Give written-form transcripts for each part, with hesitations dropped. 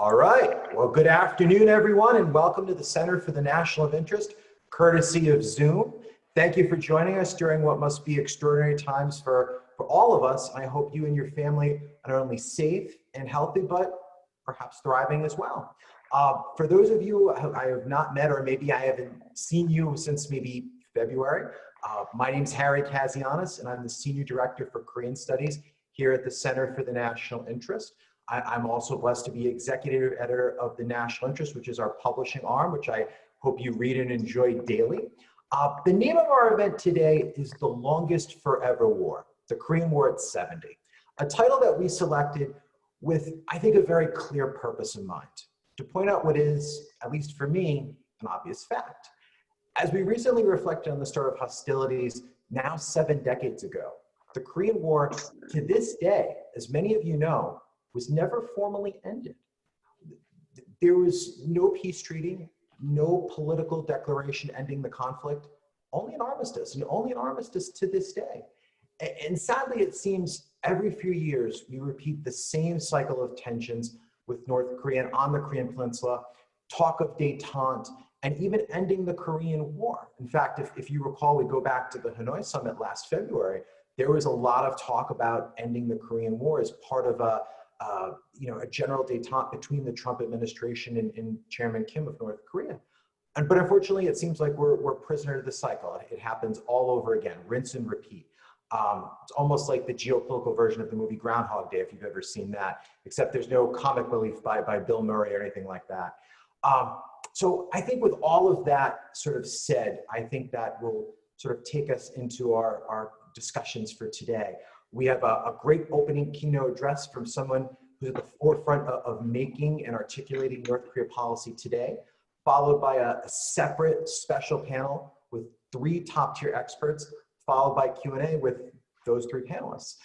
All right. Well, good afternoon, everyone, and welcome to the Center for the National Interest, courtesy of Zoom. Thank you for joining us during what must be extraordinary times for all of us. I hope you and your family are not only safe and healthy, but perhaps thriving as well. For those of you I have not met, or maybe I haven't seen you since maybe February, my name is Harry Kazianis, and I'm the Senior Director for Korean Studies here at the Center for the National Interest. I'm also blessed to be Executive Editor of the National Interest, which is our publishing arm, which I hope you read and enjoy daily. The name of our event today is The Longest Forever War, the Korean War at 70, a title that we selected with, I think, a very clear purpose in mind, to point out what is, at least for me, an obvious fact. As we recently reflected on the start of hostilities now 7 decades ago, the Korean War, to this day, as many of you know, was never formally ended. There was no peace treaty, no political declaration ending the conflict, only an armistice, and only an armistice to this day. And sadly, it seems every few years we repeat the same cycle of tensions with North Korea on the Korean Peninsula, talk of détente, and even ending the Korean War. In fact, if you recall, we go back to the Hanoi summit last February, there was a lot of talk about ending the Korean War as part of a general détente between the Trump administration and Chairman Kim of North Korea. But unfortunately, it seems like we're prisoner to the cycle. It happens all over again, rinse and repeat. It's almost like the geopolitical version of the movie Groundhog Day, if you've ever seen that, except there's no comic relief by Bill Murray or anything like that. So I think with all of that sort of said, I think that will sort of take us into our discussions for today. We have a great opening keynote address from someone who's at the forefront of making and articulating North Korea policy today, followed by a separate special panel with 3 top-tier experts, followed by Q&A with those 3 panelists.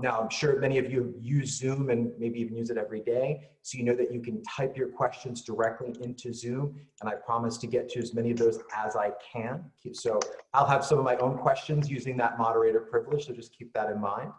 Now, I'm sure many of you use Zoom and maybe even use it every day, so you know that you can type your questions directly into Zoom, and I promise to get to as many of those as I can. So I'll have some of my own questions using that moderator privilege, so just keep that in mind.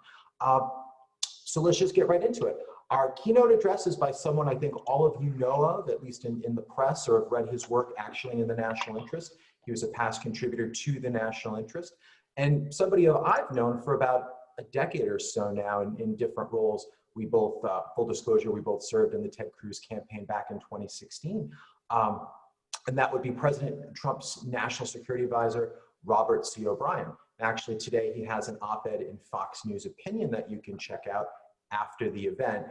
So let's just get right into it. Our keynote address is by someone I think all of you know of, at least in the press, or have read his work actually in the National Interest. He was a past contributor to the National Interest, and somebody I've known for about a decade or so now in different roles. We both, full disclosure, we both served in the Ted Cruz campaign back in 2016. And that would be President Trump's National Security Advisor, Robert C. O'Brien. Actually, today he has an op-ed in Fox News Opinion that you can check out after the event,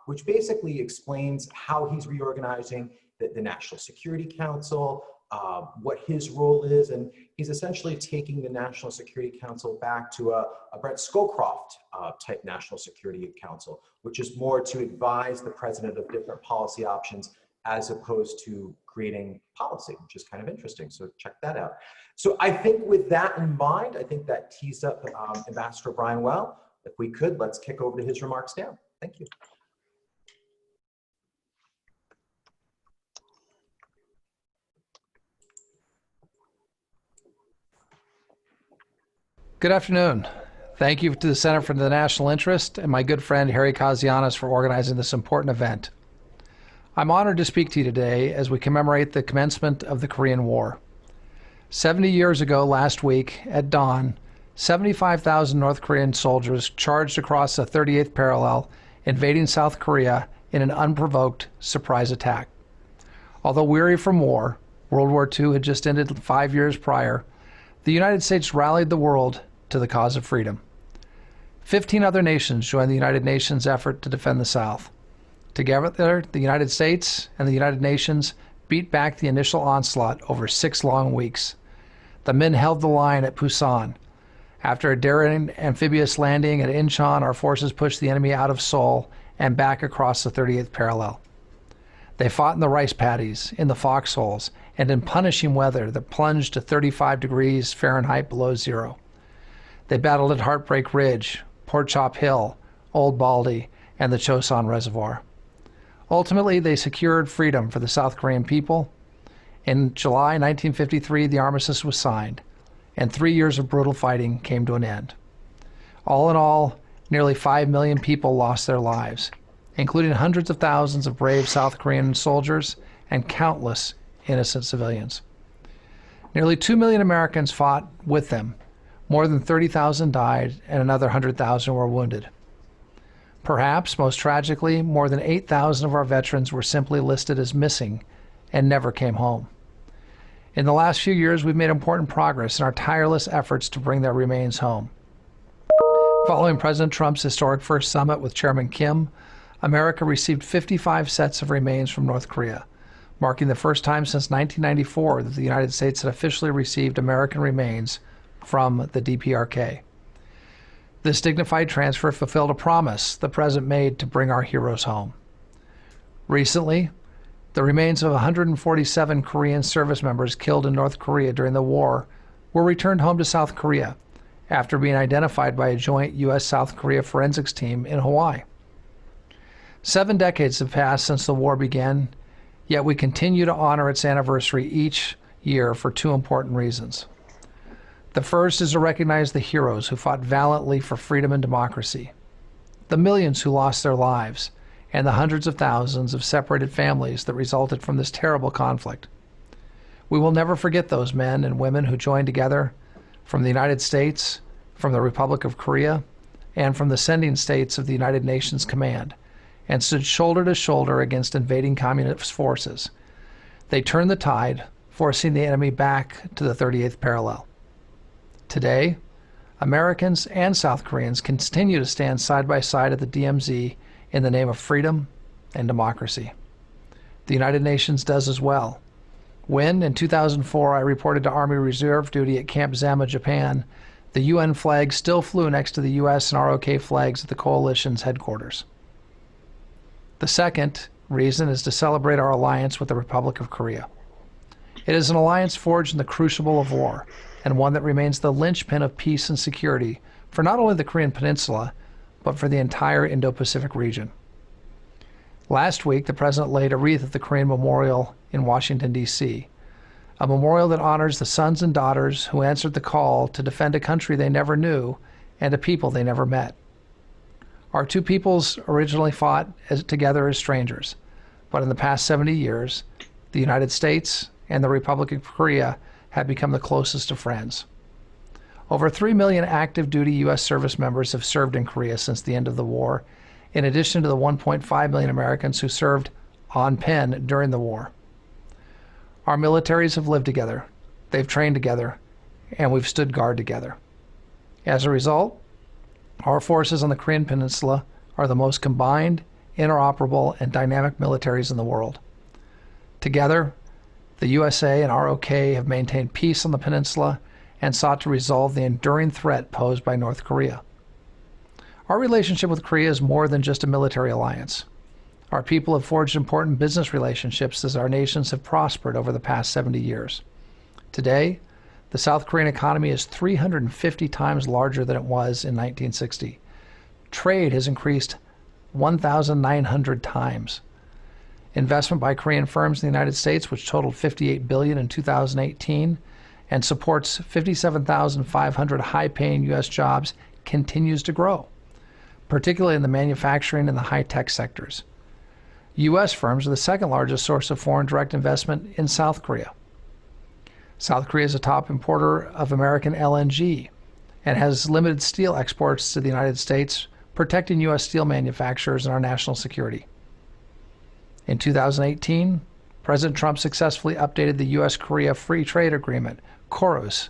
which basically explains how he's reorganizing the National Security Council, what his role is, and he's essentially taking the National Security Council back to a Brett Scowcroft type National Security Council, which is more to advise the president of different policy options as opposed to creating policy, which is kind of interesting. So check that out. So I think with that in mind, I think that tees up Ambassador O'Brien well. If we could, let's kick over to his remarks now. Thank you. Good afternoon. Thank you to the Center for the National Interest and my good friend Harry Kazianis for organizing this important event. I'm honored to speak to you today as we commemorate the commencement of the Korean War. 70 years ago last week at dawn, 75,000 North Korean soldiers charged across the 38th parallel, invading South Korea in an unprovoked surprise attack. Although weary from war, World War II had just ended 5 years prior, the United States rallied the world to the cause of freedom. 15 other nations joined the United Nations effort to defend the South. Together, the United States and the United Nations beat back the initial onslaught over 6 long weeks. The men held the line at Pusan. After a daring amphibious landing at Incheon, our forces pushed the enemy out of Seoul and back across the 38th parallel. They fought in the rice paddies, in the foxholes, and in punishing weather that plunged to 35 degrees Fahrenheit below zero. They battled at Heartbreak Ridge, Port Chop Hill, Old Baldy, and the Chosun Reservoir. Ultimately, they secured freedom for the South Korean people. In July 1953, the armistice was signed, and 3 years of brutal fighting came to an end. All in all, nearly 5 million people lost their lives, including hundreds of thousands of brave South Korean soldiers and countless innocent civilians. Nearly 2 million Americans fought with them. More than 30,000 died, and another 100,000 were wounded. Perhaps, most tragically, more than 8,000 of our veterans were simply listed as missing and never came home. In the last few years, we've made important progress in our tireless efforts to bring their remains home. Following President Trump's historic first summit with Chairman Kim, America received 55 sets of remains from North Korea, marking the first time since 1994 that the United States had officially received American remains from the DPRK. This dignified transfer fulfilled a promise the President made to bring our heroes home. Recently, the remains of 147 Korean service members killed in North Korea during the war were returned home to South Korea after being identified by a joint U.S.-South Korea forensics team in Hawaii. 7 decades have passed since the war began, yet we continue to honor its anniversary each year for 2 important reasons. The first is to recognize the heroes who fought valiantly for freedom and democracy, the millions who lost their lives, and the hundreds of thousands of separated families that resulted from this terrible conflict. We will never forget those men and women who joined together from the United States, from the Republic of Korea, and from the sending states of the United Nations Command, and stood shoulder to shoulder against invading communist forces. They turned the tide, forcing the enemy back to the 38th parallel. Today, Americans and South Koreans continue to stand side by side at the DMZ in the name of freedom and democracy. The United Nations does as well. When, in 2004, I reported to Army Reserve duty at Camp Zama, Japan, the UN flag still flew next to the U.S. and ROK flags at the coalition's headquarters. The second reason is to celebrate our alliance with the Republic of Korea. It is an alliance forged in the crucible of war, and one that remains the linchpin of peace and security for not only the Korean Peninsula, but for the entire Indo-Pacific region. Last week, the President laid a wreath at the Korean Memorial in Washington, D.C., a memorial that honors the sons and daughters who answered the call to defend a country they never knew and a people they never met. Our 2 peoples originally fought together as strangers, but in the past 70 years, the United States and the Republic of Korea have become the closest of friends. Over 3 million active duty U.S. service members have served in Korea since the end of the war, in addition to the 1.5 million Americans who served on pen during the war. Our militaries have lived together, they've trained together, and we've stood guard together. As a result, our forces on the Korean Peninsula are the most combined, interoperable, and dynamic militaries in the world. Together, the USA and ROK have maintained peace on the peninsula and sought to resolve the enduring threat posed by North Korea. Our relationship with Korea is more than just a military alliance. Our people have forged important business relationships as our nations have prospered over the past 70 years. Today, the South Korean economy is 350 times larger than it was in 1960. Trade has increased 1,900 times. Investment by Korean firms in the United States, which totaled $58 billion in 2018 and supports 57,500 high-paying U.S. jobs, continues to grow, particularly in the manufacturing and the high-tech sectors. U.S. firms are the second largest source of foreign direct investment in South Korea. South Korea is a top importer of American LNG and has limited steel exports to the United States, protecting U.S. steel manufacturers and our national security. In 2018, President Trump successfully updated the U.S.-Korea Free Trade Agreement, KORUS,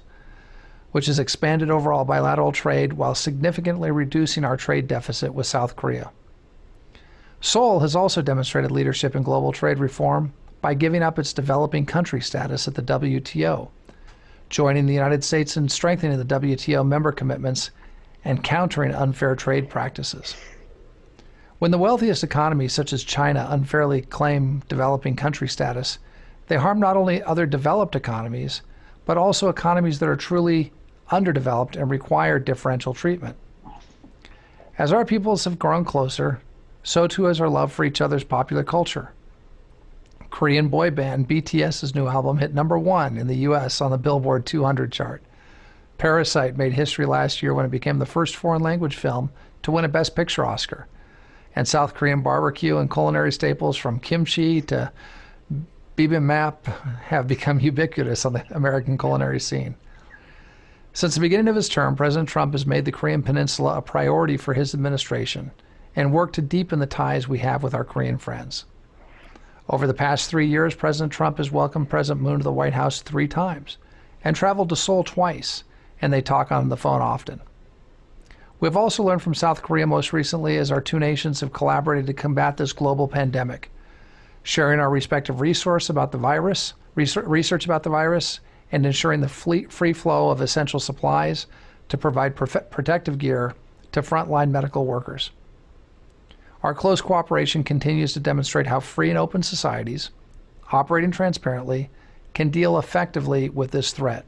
which has expanded overall bilateral trade while significantly reducing our trade deficit with South Korea. Seoul has also demonstrated leadership in global trade reform by giving up its developing country status at the WTO, joining the United States in strengthening the WTO member commitments and countering unfair trade practices. When the wealthiest economies, such as China, unfairly claim developing country status, they harm not only other developed economies, but also economies that are truly underdeveloped and require differential treatment. As our peoples have grown closer, so too has our love for each other's popular culture. Korean boy band BTS's new album hit #1 in the U.S. on the Billboard 200 chart. Parasite made history last year when it became the first foreign language film to win a Best Picture Oscar. and South Korean barbecue and culinary staples from kimchi to bibimbap have become ubiquitous on the American culinary scene. Since the beginning of his term, President Trump has made the Korean Peninsula a priority for his administration and worked to deepen the ties we have with our Korean friends. Over the past 3 years, President Trump has welcomed President Moon to the White House 3 times and traveled to Seoul twice, and they talk on the phone often. We've also learned from South Korea most recently as our 2 nations have collaborated to combat this global pandemic, sharing our respective research about the virus, and ensuring the free flow of essential supplies to provide protective gear to frontline medical workers. Our close cooperation continues to demonstrate how free and open societies, operating transparently, can deal effectively with this threat.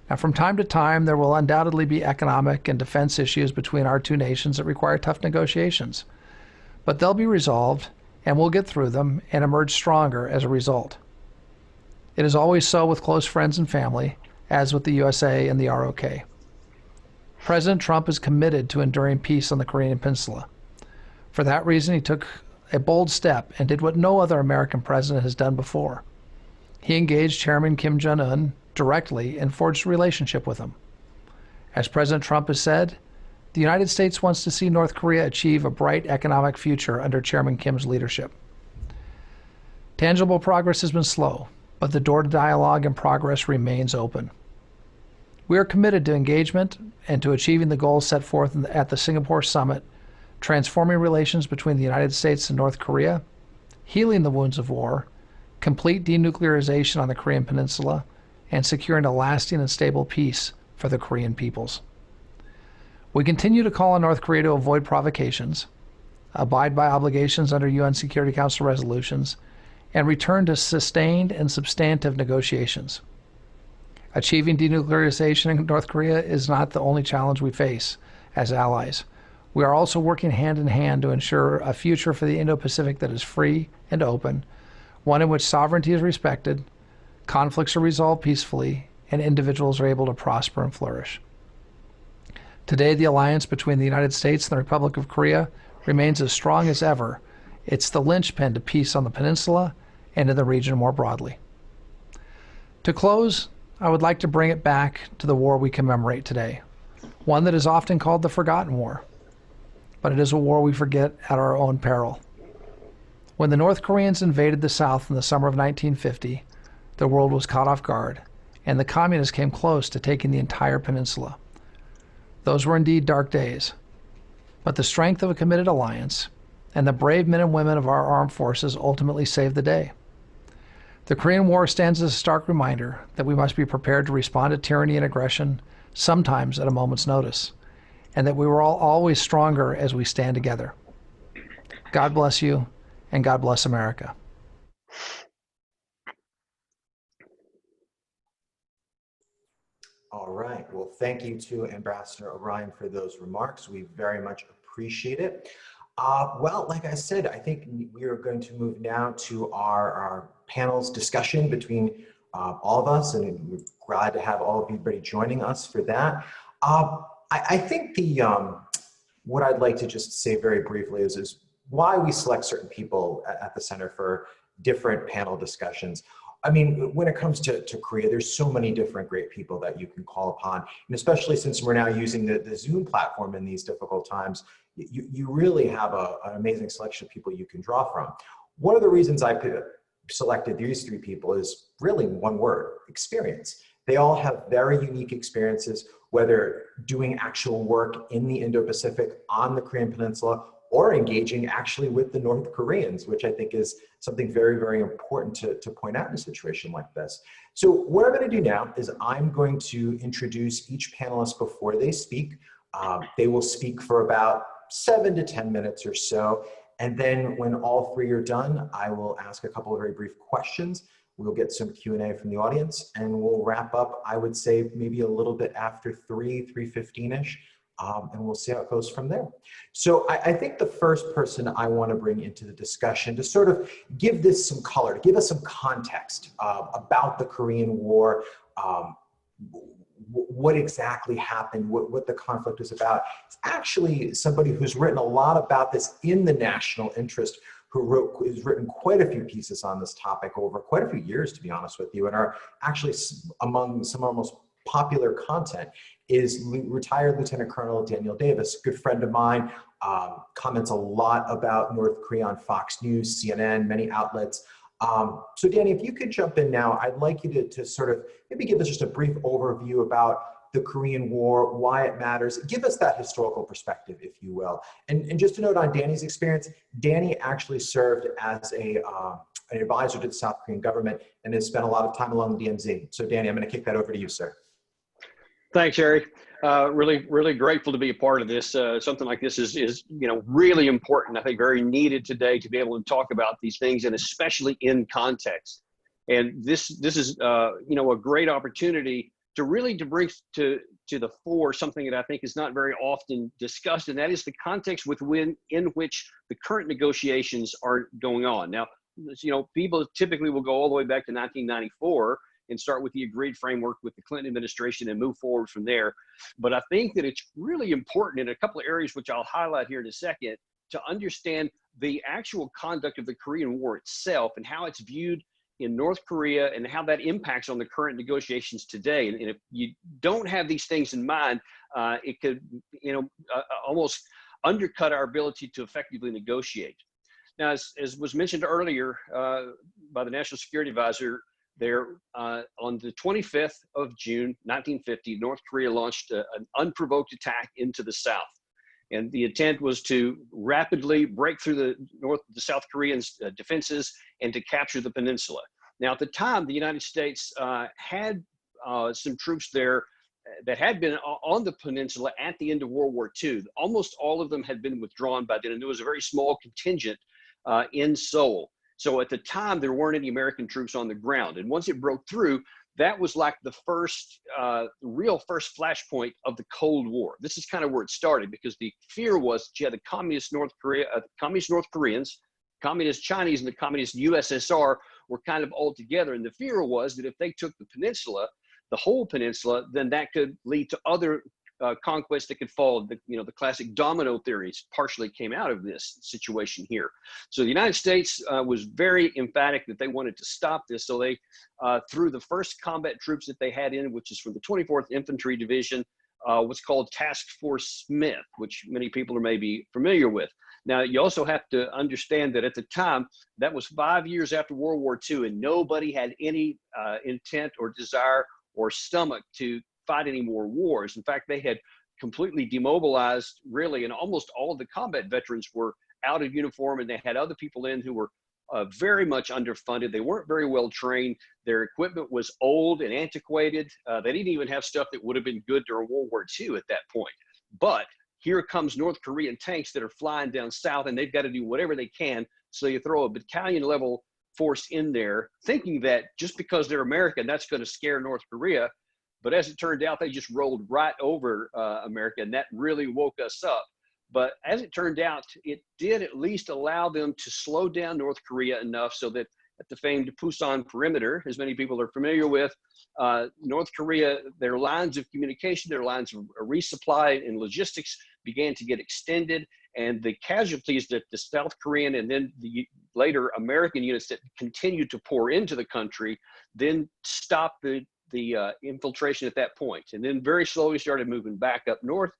Now, from time to time, there will undoubtedly be economic and defense issues between our 2 nations that require tough negotiations, but they'll be resolved, and we'll get through them and emerge stronger as a result. It is always so with close friends and family, as with the USA and the ROK. President Trump is committed to enduring peace on the Korean Peninsula. For that reason, he took a bold step and did what no other American president has done before. He engaged Chairman Kim Jong-un directly and forged a relationship with him. As President Trump has said, the United States wants to see North Korea achieve a bright economic future under Chairman Kim's leadership. Tangible progress has been slow, but the door to dialogue and progress remains open. We are committed to engagement and to achieving the goals set forth at the Singapore Summit, transforming relations between the United States and North Korea, healing the wounds of war, complete denuclearization on the Korean Peninsula, and securing a lasting and stable peace for the Korean peoples. We continue to call on North Korea to avoid provocations, abide by obligations under UN Security Council resolutions, and return to sustained and substantive negotiations. Achieving denuclearization in North Korea is not the only challenge we face as allies. We are also working hand in hand to ensure a future for the Indo-Pacific that is free and open, one in which sovereignty is respected, conflicts are resolved peacefully, and individuals are able to prosper and flourish. Today, the alliance between the United States and the Republic of Korea remains as strong as ever. It's the linchpin to peace on the peninsula and in the region more broadly. To close, I would like to bring it back to the war we commemorate today, one that is often called the Forgotten War. But it is a war we forget at our own peril. When the North Koreans invaded the South in the summer of 1950, the world was caught off guard, and the communists came close to taking the entire peninsula. Those were indeed dark days, but the strength of a committed alliance and the brave men and women of our armed forces ultimately saved the day. The Korean War stands as a stark reminder that we must be prepared to respond to tyranny and aggression, sometimes at a moment's notice, and that we were all always stronger as we stand together. God bless you, and God bless America. All right. Well, thank you to Ambassador O'Brien for those remarks. We very much appreciate it. Well, like I said, I think we are going to move now to our panel's discussion between all of us, and we're glad to have all of you joining us for that. I think what I'd like to just say very briefly is why we select certain people at the Center for different panel discussions. I mean, when it comes to Korea, there's so many different great people that you can call upon, and especially since we're now using the Zoom platform in these difficult times, you really have an amazing selection of people you can draw from. One of the reasons I selected these 3 people is really one word: experience. They all have very unique experiences, whether doing actual work in the Indo-Pacific on the Korean Peninsula or engaging actually with the North Koreans, which I think is something very, very important to point out in a situation like this. So what I'm going to do now is I'm going to introduce each panelist before they speak. They will speak for about 7 to 10 minutes or so. And then when all 3 are done, I will ask a couple of very brief questions. We'll get some Q&A from the audience, and we'll wrap up, I would say, maybe a little bit after 3:15-ish. And we'll see how it goes from there. So I think the first person I want to bring into the discussion to sort of give this some color, to give us some context about the Korean War, what exactly happened, what the conflict is about. It's actually somebody who's written a lot about this in the national interest, who's written quite a few pieces on this topic over quite a few years, to be honest with you, and are actually among some of our most popular content is retired Lieutenant Colonel Daniel Davis, a good friend of mine, comments a lot about North Korea on Fox News, CNN, many outlets. So Danny, if you could jump in now, I'd like you to sort of maybe give us just a brief overview about the Korean War, why it matters. Give us that historical perspective, if you will. And just to note on Danny's experience, Danny actually served as an advisor to the South Korean government and has spent a lot of time along the DMZ. So Danny, I'm going to kick that over to you, sir. Thanks, Harry. Really grateful to be a part of this. Something like this is really important. I think very needed today to be able to talk about these things, and especially in context. And this is a great opportunity to really to bring to the fore something that I think is not very often discussed, and that is the context in which the current negotiations are going on. Now, people typically will go all the way back to 1994. And start with the agreed framework with the Clinton administration and move forward from there. But I think that it's really important in a couple of areas, which I'll highlight here in a second, to understand the actual conduct of the Korean War itself and how it's viewed in North Korea and how that impacts on the current negotiations today. And if you don't have these things in mind, it could almost undercut our ability to effectively negotiate. Now, as was mentioned earlier by the National Security Advisor, there, on the 25th of June, 1950, North Korea launched an unprovoked attack into the South. And the intent was to rapidly break through the South Koreans' defenses and to capture the peninsula. Now, at the time, the United States had some troops there that had been on the peninsula at the end of World War II. Almost all of them had been withdrawn by then, and there was a very small contingent in Seoul. So at the time, there weren't any American troops on the ground. And once it broke through, that was like the real first flashpoint of the Cold War. This is kind of where it started, because the fear was you had the communist North Koreans, communist Chinese, and the communist USSR were kind of all together. And the fear was that if they took the peninsula, the whole peninsula, then that could lead to other conquest that could follow. The classic domino theories partially came out of this situation here. So the United States was very emphatic that they wanted to stop this. So they threw the first combat troops that they had in, which is from the 24th Infantry Division, what's called Task Force Smith, which many people are maybe familiar with. Now, you also have to understand that at the time, that was 5 years after World War II, and nobody had any intent or desire or stomach to fight any more wars. In fact, they had completely demobilized, really, and almost all of the combat veterans were out of uniform, and they had other people in who were very much underfunded. They weren't very well trained. Their equipment was old and antiquated. They didn't even have stuff that would have been good during World War II at that point. But here comes North Korean tanks that are flying down south, and they've got to do whatever they can. So you throw a battalion level force in there, thinking that just because they're American, that's going to scare North Korea. But as it turned out, they just rolled right over America, and that really woke us up. But as it turned out, it did at least allow them to slow down North Korea enough so that at the famed Pusan perimeter, as many people are familiar with, North Korea, their lines of communication, their lines of resupply and logistics began to get extended, and the casualties that the South Korean and then the later American units that continued to pour into the country then stopped the infiltration at that point, and then very slowly started moving back up north.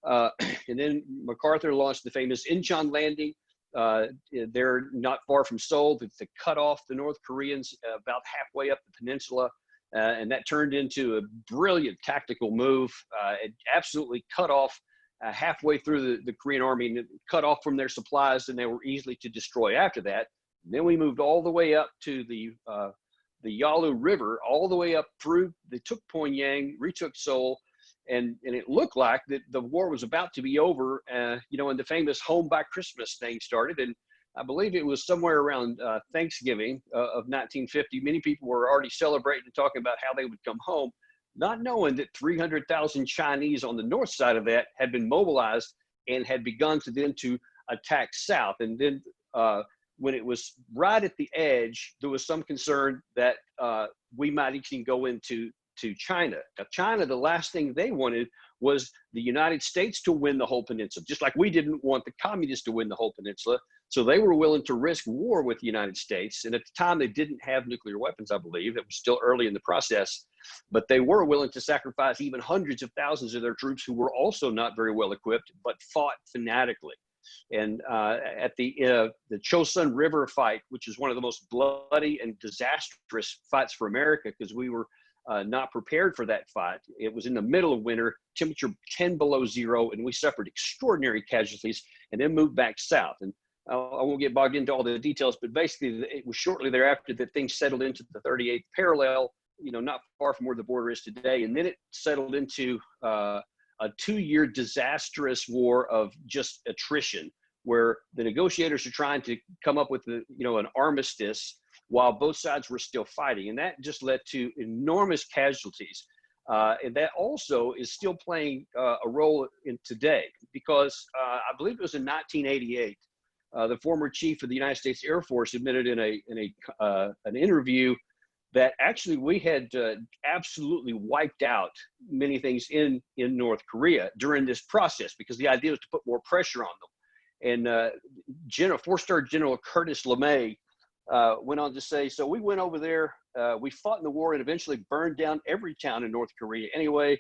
And then MacArthur launched the famous Incheon landing. They're not far from Seoul to cut off the North Koreans about halfway up the peninsula. And that turned into a brilliant tactical move. It absolutely cut off halfway through the Korean army, and cut off from their supplies, and they were easily to destroy after that. And then we moved all the way up to the Yalu River, all the way up through. They took Pyongyang, retook Seoul, and it looked like that the war was about to be over, and the famous home by Christmas thing started. And I believe it was somewhere around Thanksgiving of 1950. Many people were already celebrating and talking about how they would come home, not knowing that 300,000 Chinese on the north side of that had been mobilized and had begun to attack south. And then when it was right at the edge, there was some concern that we might even go into to China. Now, China, the last thing they wanted was the United States to win the whole peninsula, just like we didn't want the communists to win the whole peninsula. So they were willing to risk war with the United States. And at the time, they didn't have nuclear weapons, I believe. It was still early in the process. But they were willing to sacrifice even hundreds of thousands of their troops who were also not very well equipped, but fought fanatically. And at the Chosun River fight, which is one of the most bloody and disastrous fights for America, because we were not prepared for that fight. It was in the middle of winter, temperature 10 below zero, and we suffered extraordinary casualties and then moved back south. And I won't get bogged into all the details, but basically it was shortly thereafter that things settled into the 38th parallel, not far from where the border is today. And then it settled into a 2-year disastrous war of just attrition, where the negotiators are trying to come up with an armistice while both sides were still fighting. And that just led to enormous casualties. And that also is still playing a role in today, because I believe it was in 1988, the former chief of the United States Air Force admitted in an interview that actually we had absolutely wiped out many things in North Korea during this process, because the idea was to put more pressure on them. And four-star General Curtis LeMay went on to say, so we went over there, we fought in the war and eventually burned down every town in North Korea anyway,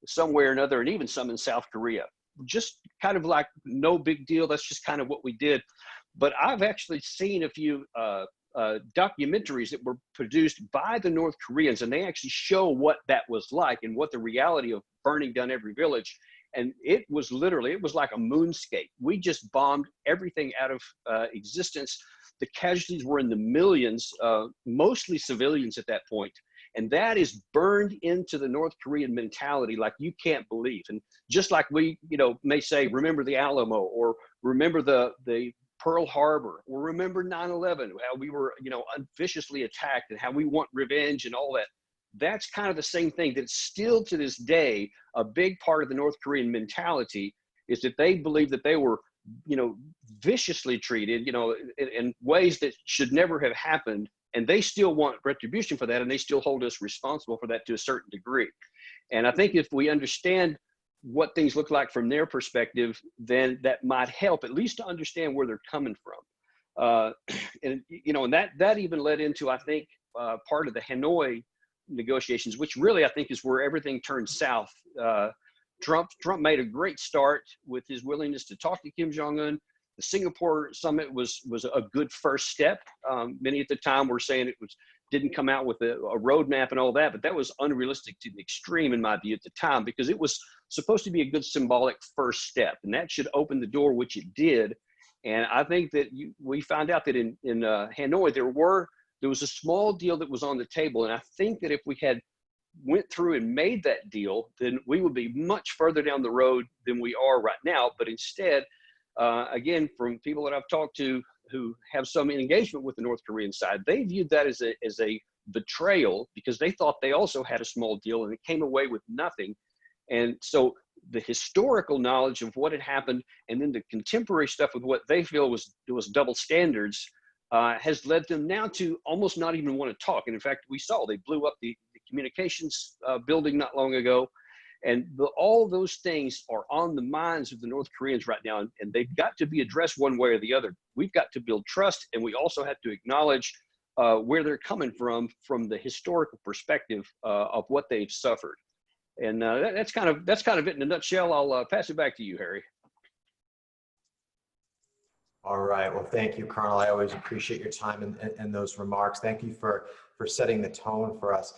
some way or another, and even some in South Korea. Just kind of like no big deal. That's just kind of what we did. But I've actually seen a few documentaries that were produced by the North Koreans, and they actually show what that was like and what the reality of burning down every village. And it was like a moonscape. We just bombed everything out of existence. The casualties were in the millions, mostly civilians at that point. And that is burned into the North Korean mentality like you can't believe. And just like we, may say, remember the Alamo, or remember the Pearl Harbor, or remember 9/11, how we were, viciously attacked and how we want revenge and all that. That's kind of the same thing. That's still to this day a big part of the North Korean mentality, is that they believe that they were, viciously treated, in ways that should never have happened. And they still want retribution for that, and they still hold us responsible for that to a certain degree. And I think if we understand what things look like from their perspective, then that might help at least to understand where they're coming from. And that even led into, I think, part of the Hanoi negotiations, which really I think is where everything turned south. Trump made a great start with his willingness to talk to Kim Jong-un. The Singapore summit was a good first step. Many at the time were saying it didn't come out with a roadmap and all that, but that was unrealistic to the extreme in my view at the time, because it was supposed to be a good symbolic first step, and that should open the door, which it did. And I think that we found out that in Hanoi there was a small deal that was on the table, and I think that if we had went through and made that deal, then we would be much further down the road than we are right now. But instead, again, from people that I've talked to who have some engagement with the North Korean side, they viewed that as a betrayal, because they thought they also had a small deal and it came away with nothing. And so the historical knowledge of what had happened, and then the contemporary stuff with what they feel was double standards, has led them now to almost not even want to talk. And in fact, we saw they blew up the communications building not long ago. And all those things are on the minds of the North Koreans right now, and they've got to be addressed one way or the other. We've got to build trust, and we also have to acknowledge where they're coming from the historical perspective of what they've suffered. And that's kind of it in a nutshell. I'll pass it back to you, Harry. All right. Well, thank you, Colonel. I always appreciate your time and those remarks. Thank you for setting the tone for us.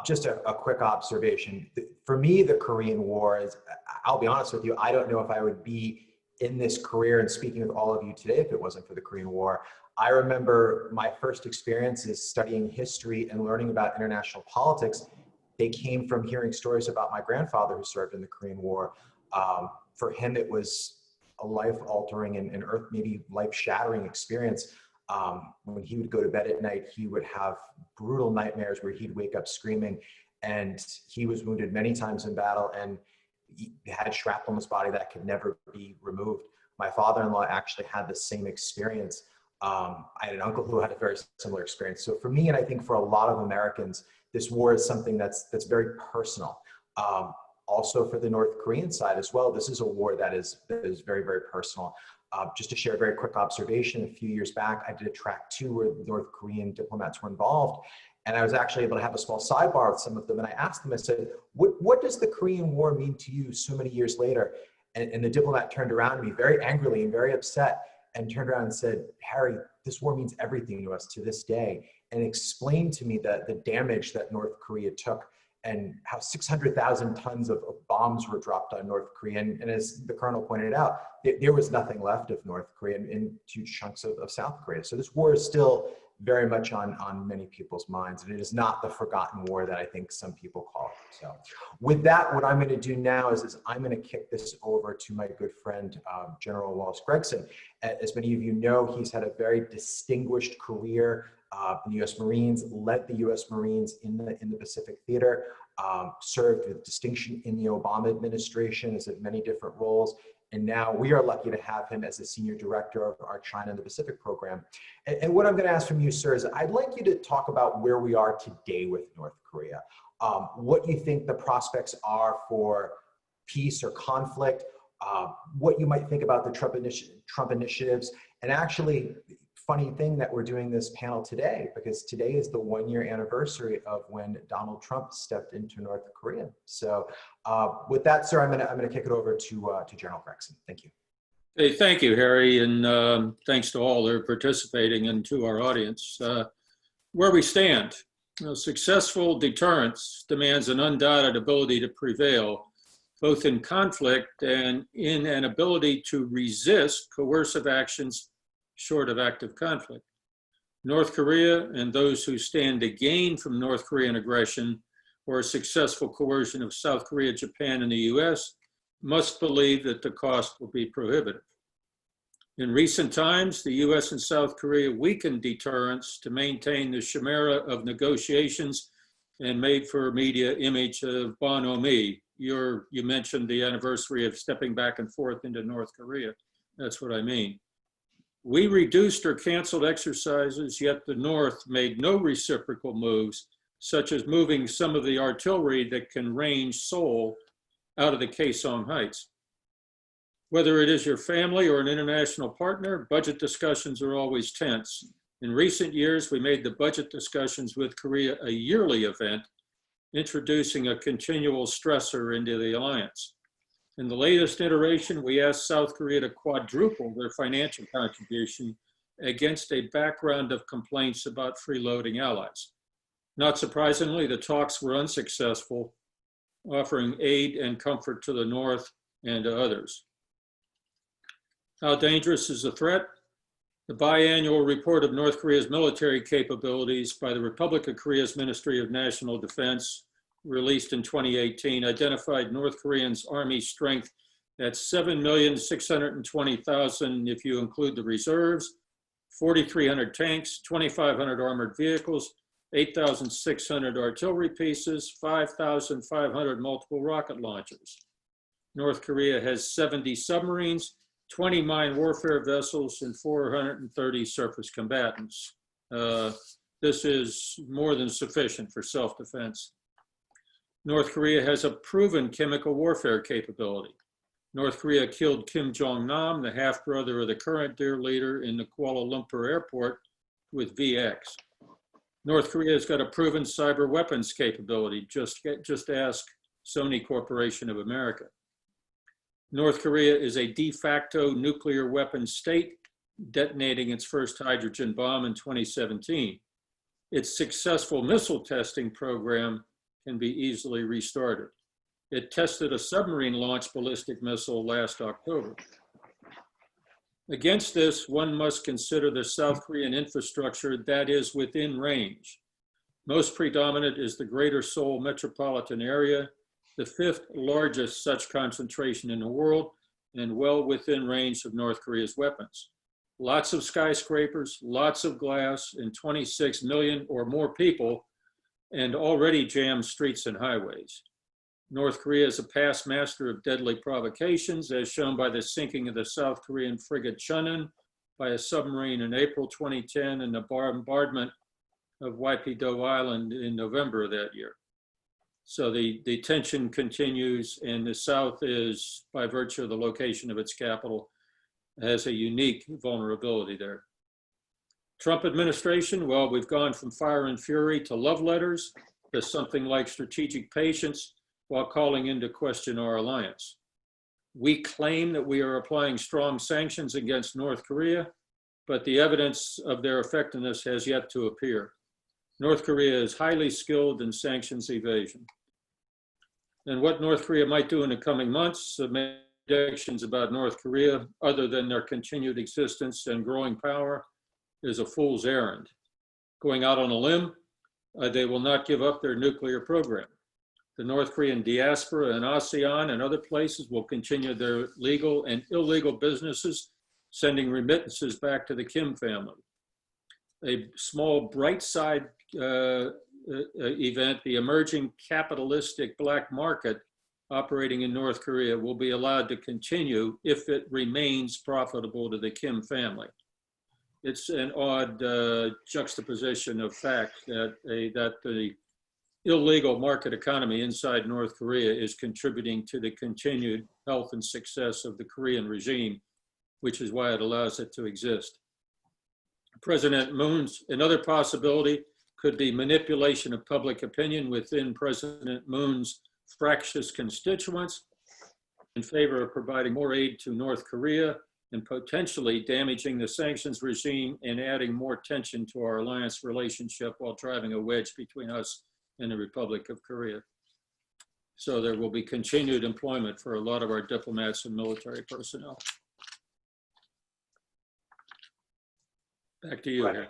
Just a quick observation. For me, the Korean War is, I'll be honest with you, I don't know if I would be in this career and speaking with all of you today if it wasn't for the Korean War. I remember my first experiences studying history and learning about international politics. They came from hearing stories about my grandfather who served in the Korean War. For him, it was a life-altering and maybe life-shattering experience. When he would go to bed at night, he would have brutal nightmares where he'd wake up screaming, and he was wounded many times in battle, and he had shrapnel in his body that could never be removed. My father-in-law actually had the same experience. I had an uncle who had a very similar experience. So for me, and I think for a lot of Americans, this war is something that's very personal. Also for the North Korean side as well, this is a war that is very, very personal. Just to share a very quick observation, a few years back, I did a track 2 where the North Korean diplomats were involved. And I was actually able to have a small sidebar with some of them. And I asked them, I said, what does the Korean War mean to you so many years later? And the diplomat turned around to me very angrily and very upset and turned around and said, Harry, this war means everything to us to this day. And explained to me the damage that North Korea took and how 600,000 tons of bombs were dropped on North Korea. And as the colonel pointed out, there was nothing left of North Korea in huge chunks of South Korea. So this war is still very much on many people's minds. And it is not the forgotten war that I think some people call it. So with that, what I'm going to do now is I'm going to kick this over to my good friend, General Wallace Gregson. As many of you know, he's had a very distinguished career in the U.S. Marines, led the U.S. Marines in the Pacific Theater, served with distinction in the Obama administration, has had many different roles. And now we are lucky to have him as the senior director of our China and the Pacific program. And what I'm going to ask from you, sir, is I'd like you to talk about where we are today with North Korea. What you think the prospects are for peace or conflict, what you might think about the Trump initiatives, and actually, funny thing that we're doing this panel today, because today is the 1-year anniversary of when Donald Trump stepped into North Korea. So with that, sir, I'm gonna kick it over to General Gregson. Thank you. Hey, thank you, Harry, and thanks to all that are participating and to our audience. Where we stand, successful deterrence demands an undoubted ability to prevail, both in conflict and in an ability to resist coercive actions short of active conflict. North Korea and those who stand to gain from North Korean aggression or successful coercion of South Korea, Japan, and the U.S. must believe that the cost will be prohibitive. In recent times, the U.S. and South Korea weakened deterrence to maintain the chimera of negotiations and made for media image of bonhomie. You mentioned the anniversary of stepping back and forth into North Korea. That's what I mean. We reduced or canceled exercises, yet the North made no reciprocal moves, such as moving some of the artillery that can range Seoul out of the Kaesong Heights. Whether it is your family or an international partner, budget discussions are always tense. In recent years, we made the budget discussions with Korea a yearly event, introducing a continual stressor into the alliance. In the latest iteration, we asked South Korea to quadruple their financial contribution against a background of complaints about freeloading allies. Not surprisingly, the talks were unsuccessful, offering aid and comfort to the North and to others. How dangerous is the threat? The biannual report of North Korea's military capabilities by the Republic of Korea's Ministry of National Defense, released in 2018, identified North Koreans' army strength at 7,620,000 if you include the reserves, 4,300 tanks, 2,500 armored vehicles, 8,600 artillery pieces, 5,500 multiple rocket launchers. North Korea has 70 submarines, 20 mine warfare vessels, and 430 surface combatants. This is more than sufficient for self-defense. North Korea has a proven chemical warfare capability. North Korea killed Kim Jong-nam, the half-brother of the current dear leader, in the Kuala Lumpur airport with VX. North Korea has got a proven cyber weapons capability. Just ask Sony Corporation of America. North Korea is a de facto nuclear weapons state, detonating its first hydrogen bomb in 2017. Its successful missile testing program can be easily restarted. It tested a submarine-launched ballistic missile last October. Against this, one must consider the South Korean infrastructure that is within range. Most predominant is the Greater Seoul metropolitan area, the 5th largest such concentration in the world, and well within range of North Korea's weapons. Lots of skyscrapers, lots of glass, and 26 million or more people, and already jammed streets and highways. North Korea is a past master of deadly provocations, as shown by the sinking of the South Korean frigate Chosun by a submarine in April 2010 and the bombardment of Waipito Island in November of that year. So the tension continues, and the South is, by virtue of the location of its capital, has a unique vulnerability there. Trump administration, well, we've gone from fire and fury to love letters to something like strategic patience while calling into question our alliance. We claim that we are applying strong sanctions against North Korea, but the evidence of their effectiveness has yet to appear. North Korea is highly skilled in sanctions evasion. And what North Korea might do in the coming months, the predictions about North Korea, other than their continued existence and growing power, is a fool's errand. Going out on a limb, they will not give up their nuclear program. The North Korean diaspora in ASEAN and other places will continue their legal and illegal businesses, sending remittances back to the Kim family. A small bright side event, the emerging capitalistic black market operating in North Korea will be allowed to continue if it remains profitable to the Kim family. It's an odd juxtaposition of fact that the illegal market economy inside North Korea is contributing to the continued health and success of the Korean regime, which is why it allows it to exist. President Moon's, another possibility could be manipulation of public opinion within President Moon's fractious constituents in favor of providing more aid to North Korea and potentially damaging the sanctions regime and adding more tension to our alliance relationship while driving a wedge between us and the Republic of Korea. So there will be continued employment for a lot of our diplomats and military personnel. Back to you, Harry.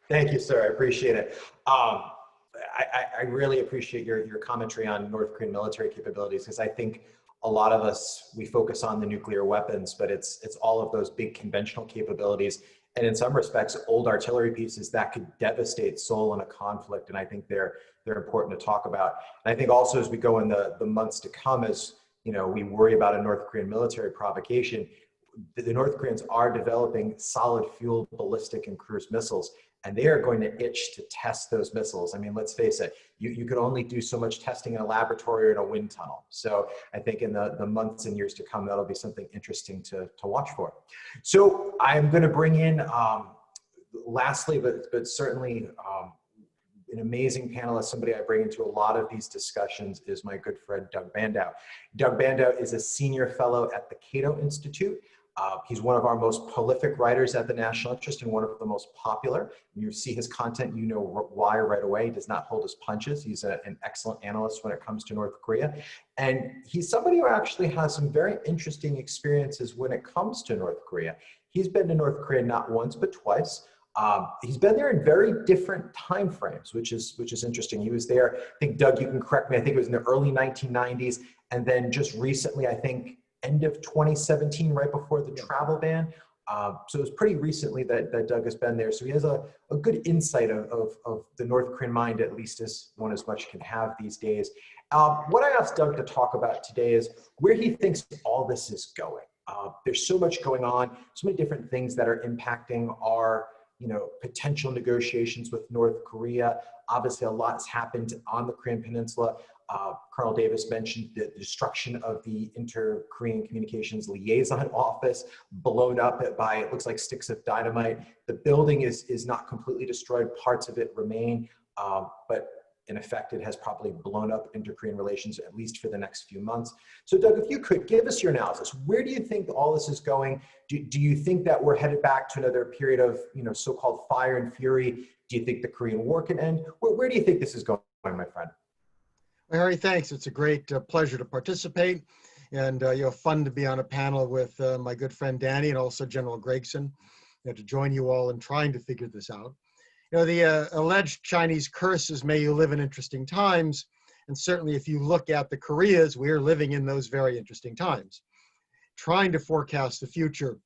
Thank you, sir. I appreciate it. I really appreciate your commentary on North Korean military capabilities, because I think a lot of us, we focus on the nuclear weapons, but it's all of those big conventional capabilities, and in some respects, old artillery pieces that could devastate Seoul in a conflict. And I think they're important to talk about. And I think also as we go in the months to come, as you know, we worry about a North Korean military provocation, the North Koreans are developing solid fuel ballistic and cruise missiles, and they are going to itch to test those missiles. I mean, let's face it, you could only do so much testing in a laboratory or in a wind tunnel. So I think in the months and years to come, that'll be something interesting to watch for. So I'm going to bring in, lastly, but certainly an amazing panelist, somebody I bring into a lot of these discussions, is my good friend, Doug Bandow. Doug Bandow is a senior fellow at the CATO Institute. He's one of our most prolific writers at the National Interest and one of the most popular. When you see his content, you know why right away. He does not hold his punches. He's an excellent analyst when it comes to North Korea. And he's somebody who actually has some very interesting experiences when it comes to North Korea. He's been to North Korea not once, but twice. He's been there in very different time frames, which is interesting. He was there, I think, Doug, you can correct me, I think it was in the early 1990s. And then just recently, I think, end of 2017, right before the travel ban. So it was pretty recently that Doug has been there. So he has a good insight of the North Korean mind, at least as one as much can have these days. What I asked Doug to talk about today is where he thinks all this is going. There's so much going on, so many different things that are impacting our potential negotiations with North Korea. Obviously, a lot's happened on the Korean Peninsula. Colonel Davis mentioned the destruction of the Inter-Korean Communications Liaison office, blown up by, it looks like, sticks of dynamite. The building is not completely destroyed. Parts of it remain, but in effect, it has probably blown up inter-Korean relations, at least for the next few months. So Doug, if you could give us your analysis, where do you think all this is going? Do you think that we're headed back to another period of so-called fire and fury? Do you think the Korean War can end? Where do you think this is going, my friend? Harry, thanks. It's a great pleasure to participate, and fun to be on a panel with my good friend Danny and also General Gregson, to join you all in trying to figure this out. The alleged Chinese curse is, may you live in interesting times, and certainly if you look at the Koreas, we are living in those very interesting times. Trying to forecast the future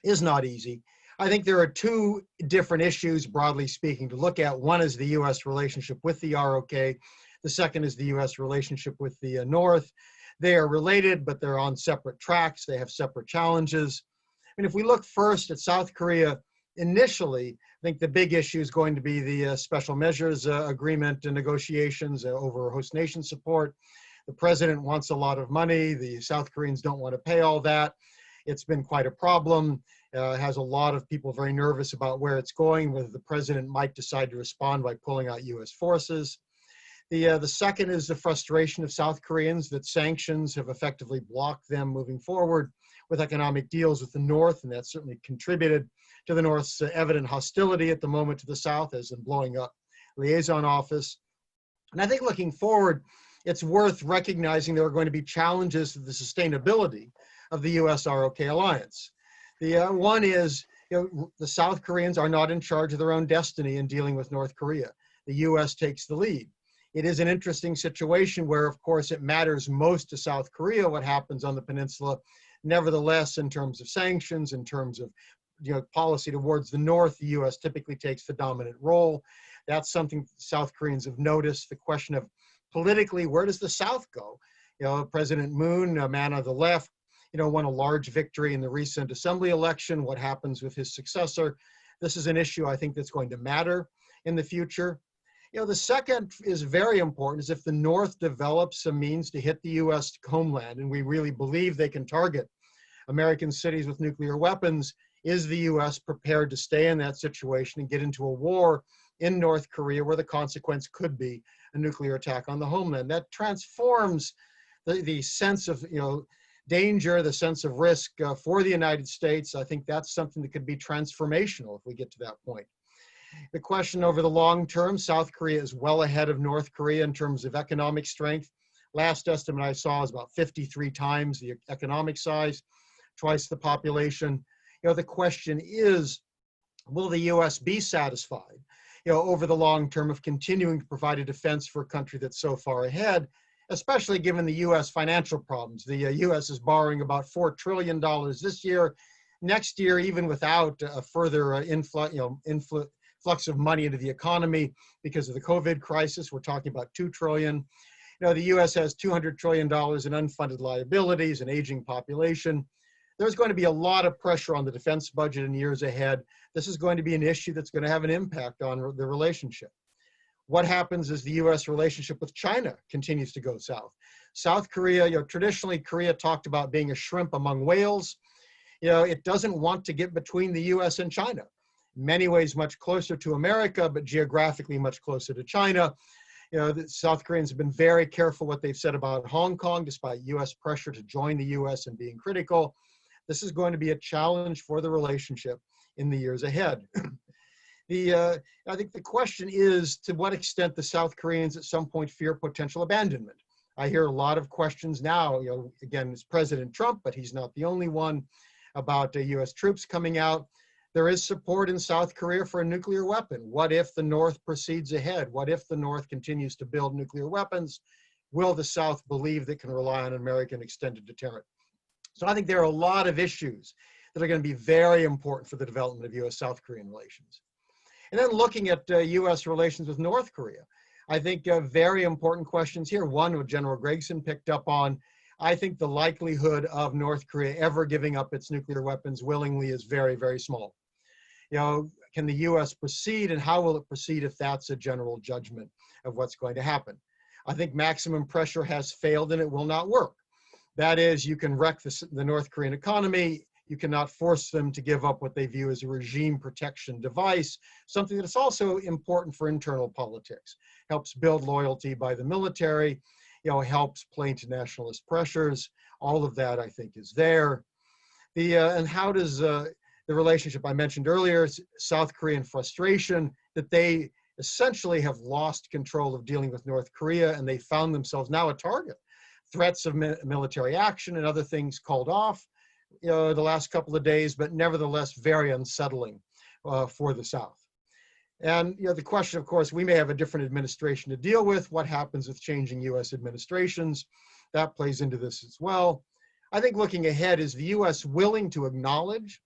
is not easy. I think there are two different issues, broadly speaking, to look at. One is the U.S. relationship with the ROK. The second is the U.S. relationship with the North. They are related, but they're on separate tracks. They have separate challenges. mean, if we look first at South Korea, initially, I think the big issue is going to be the special measures agreement and negotiations over host nation support. The president wants a lot of money. The South Koreans don't want to pay all that. It's been quite a problem. It has a lot of people very nervous about where it's going, whether the president might decide to respond by pulling out U.S. forces. The second is the frustration of South Koreans that sanctions have effectively blocked them moving forward with economic deals with the North, and that certainly contributed to the North's evident hostility at the moment to the South, as in blowing up Liaison office. And I think looking forward, it's worth recognizing there are going to be challenges to the sustainability of the U.S.-ROK alliance. The one is, the South Koreans are not in charge of their own destiny in dealing with North Korea. The U.S. takes the lead. It is an interesting situation where, of course, it matters most to South Korea what happens on the peninsula. Nevertheless, in terms of sanctions, in terms of policy towards the North, the U.S. typically takes the dominant role. That's something South Koreans have noticed. The question of politically, where does the South go? President Moon, a man of the left, won a large victory in the recent assembly election. What happens with his successor? This is an issue I think that's going to matter in the future. The second is very important, is if the North develops a means to hit the U.S. homeland, and we really believe they can target American cities with nuclear weapons, is the U.S. prepared to stay in that situation and get into a war in North Korea where the consequence could be a nuclear attack on the homeland? That transforms the sense of danger, the sense of risk for the United States. I think that's something that could be transformational if we get to that point. The question over the long term, South Korea is well ahead of North Korea in terms of economic strength. Last estimate I saw is about 53 times the economic size, twice the population. The question is, will the U.S. be satisfied, over the long term of continuing to provide a defense for a country that's so far ahead, especially given the U.S. financial problems? The U.S. is borrowing about $4 trillion this year. Next year, even without a further influx of money into the economy because of the COVID crisis, we're talking about $2 trillion. The U.S. has $200 trillion in unfunded liabilities, an aging population. There's going to be a lot of pressure on the defense budget in years ahead. This is going to be an issue that's going to have an impact on the relationship. What happens as the U.S. relationship with China continues to go south? South Korea, traditionally Korea talked about being a shrimp among whales. It doesn't want to get between the U.S. and China. In many ways much closer to America, but geographically much closer to China. The South Koreans have been very careful what they've said about Hong Kong, despite U.S. pressure to join the U.S. and being critical. This is going to be a challenge for the relationship in the years ahead. I think the question is, to what extent the South Koreans at some point fear potential abandonment. I hear a lot of questions now, again, it's President Trump, but he's not the only one, about U.S. troops coming out. There is support in South Korea for a nuclear weapon. What if the North proceeds ahead? What if the North continues to build nuclear weapons? Will the South believe they can rely on an American extended deterrent? So I think there are a lot of issues that are going to be very important for the development of U.S.-South Korean relations. And then looking at U.S. relations with North Korea, I think very important questions here. One, what General Gregson picked up on, I think the likelihood of North Korea ever giving up its nuclear weapons willingly is very, very small. Can the U.S. proceed, and how will it proceed if that's a general judgment of what's going to happen? I think maximum pressure has failed and it will not work. That is, you can wreck the North Korean economy. You cannot force them to give up what they view as a regime protection device, something that's also important for internal politics. Helps build loyalty by the military, helps play into nationalist pressures. All of that, I think, is there. And how does the relationship I mentioned earlier, South Korean frustration that they essentially have lost control of dealing with North Korea, and they found themselves now a target. Threats of military action and other things called off the last couple of days, but nevertheless very unsettling for the South. And the question, of course, we may have a different administration to deal with. What happens with changing U.S. administrations? That plays into this as well. I think looking ahead, is the U.S. willing to acknowledge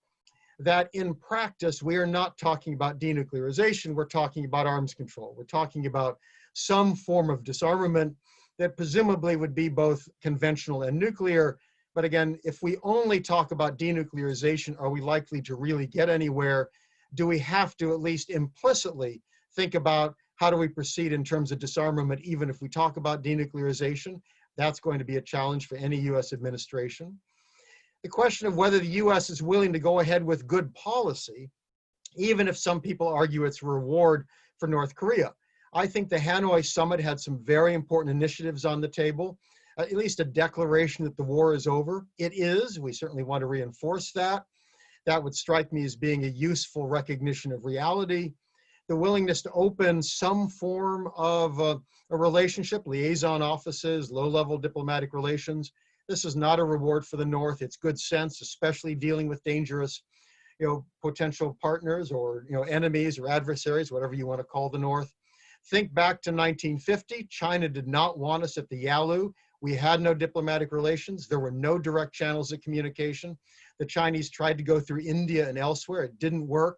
that in practice, we are not talking about denuclearization, we're talking about arms control. We're talking about some form of disarmament that presumably would be both conventional and nuclear, But again, if we only talk about denuclearization, are we likely to really get anywhere? Do we have to at least implicitly think about how do we proceed in terms of disarmament, even if we talk about denuclearization? That's going to be a challenge for any US administration. The question of whether the US is willing to go ahead with good policy, even if some people argue it's a reward for North Korea. I think the Hanoi summit had some very important initiatives on the table, at least a declaration that the war is over. It is. We certainly want to reinforce that. That would strike me as being a useful recognition of reality. The willingness to open some form of a relationship, liaison offices, low-level diplomatic relations. This is not a reward for the North. It's good sense, especially dealing with dangerous, potential partners or, enemies or adversaries, whatever you want to call the North. Think back to 1950. China did not want us at the Yalu. We had no diplomatic relations. There were no direct channels of communication. The Chinese tried to go through India and elsewhere. It didn't work.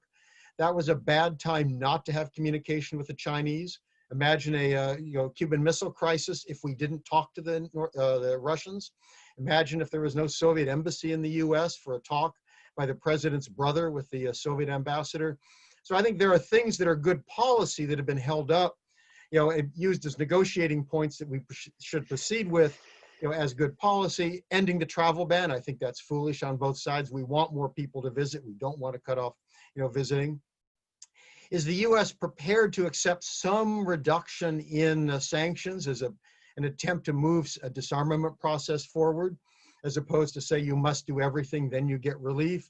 That was a bad time not to have communication with the Chinese. Imagine a Cuban Missile Crisis if we didn't talk to the Russians. Imagine if there was no Soviet embassy in the U.S. for a talk by the president's brother with the Soviet ambassador. So I think there are things that are good policy that have been held up, used as negotiating points that we should proceed with, as good policy. Ending the travel ban, I think that's foolish on both sides. We want more people to visit. We don't want to cut off, visiting. Is the U.S. prepared to accept some reduction in sanctions as an attempt to move a disarmament process forward, as opposed to say you must do everything, then you get relief?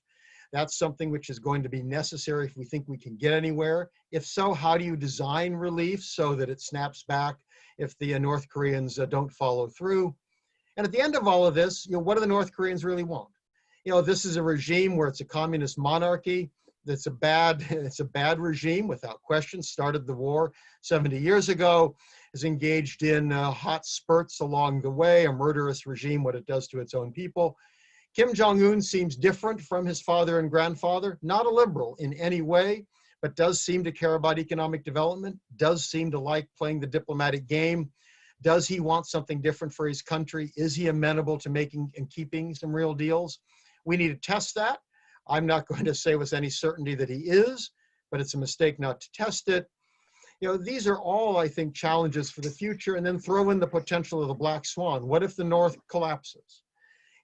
That's something which is going to be necessary if we think we can get anywhere. If so, how do you design relief so that it snaps back if the North Koreans don't follow through? And at the end of all of this, what do the North Koreans really want? This is a regime where it's a communist monarchy. It's a bad regime without question. Started the war 70 years ago, is engaged in hot spurts along the way, a murderous regime, what it does to its own people. Kim Jong-un seems different from his father and grandfather, not a liberal in any way, but does seem to care about economic development, does seem to like playing the diplomatic game. Does he want something different for his country? Is he amenable to making and keeping some real deals? We need to test that. I'm not going to say with any certainty that he is, but it's a mistake not to test it. These are all, I think, challenges for the future. And then throw in the potential of the black swan. What if the North collapses?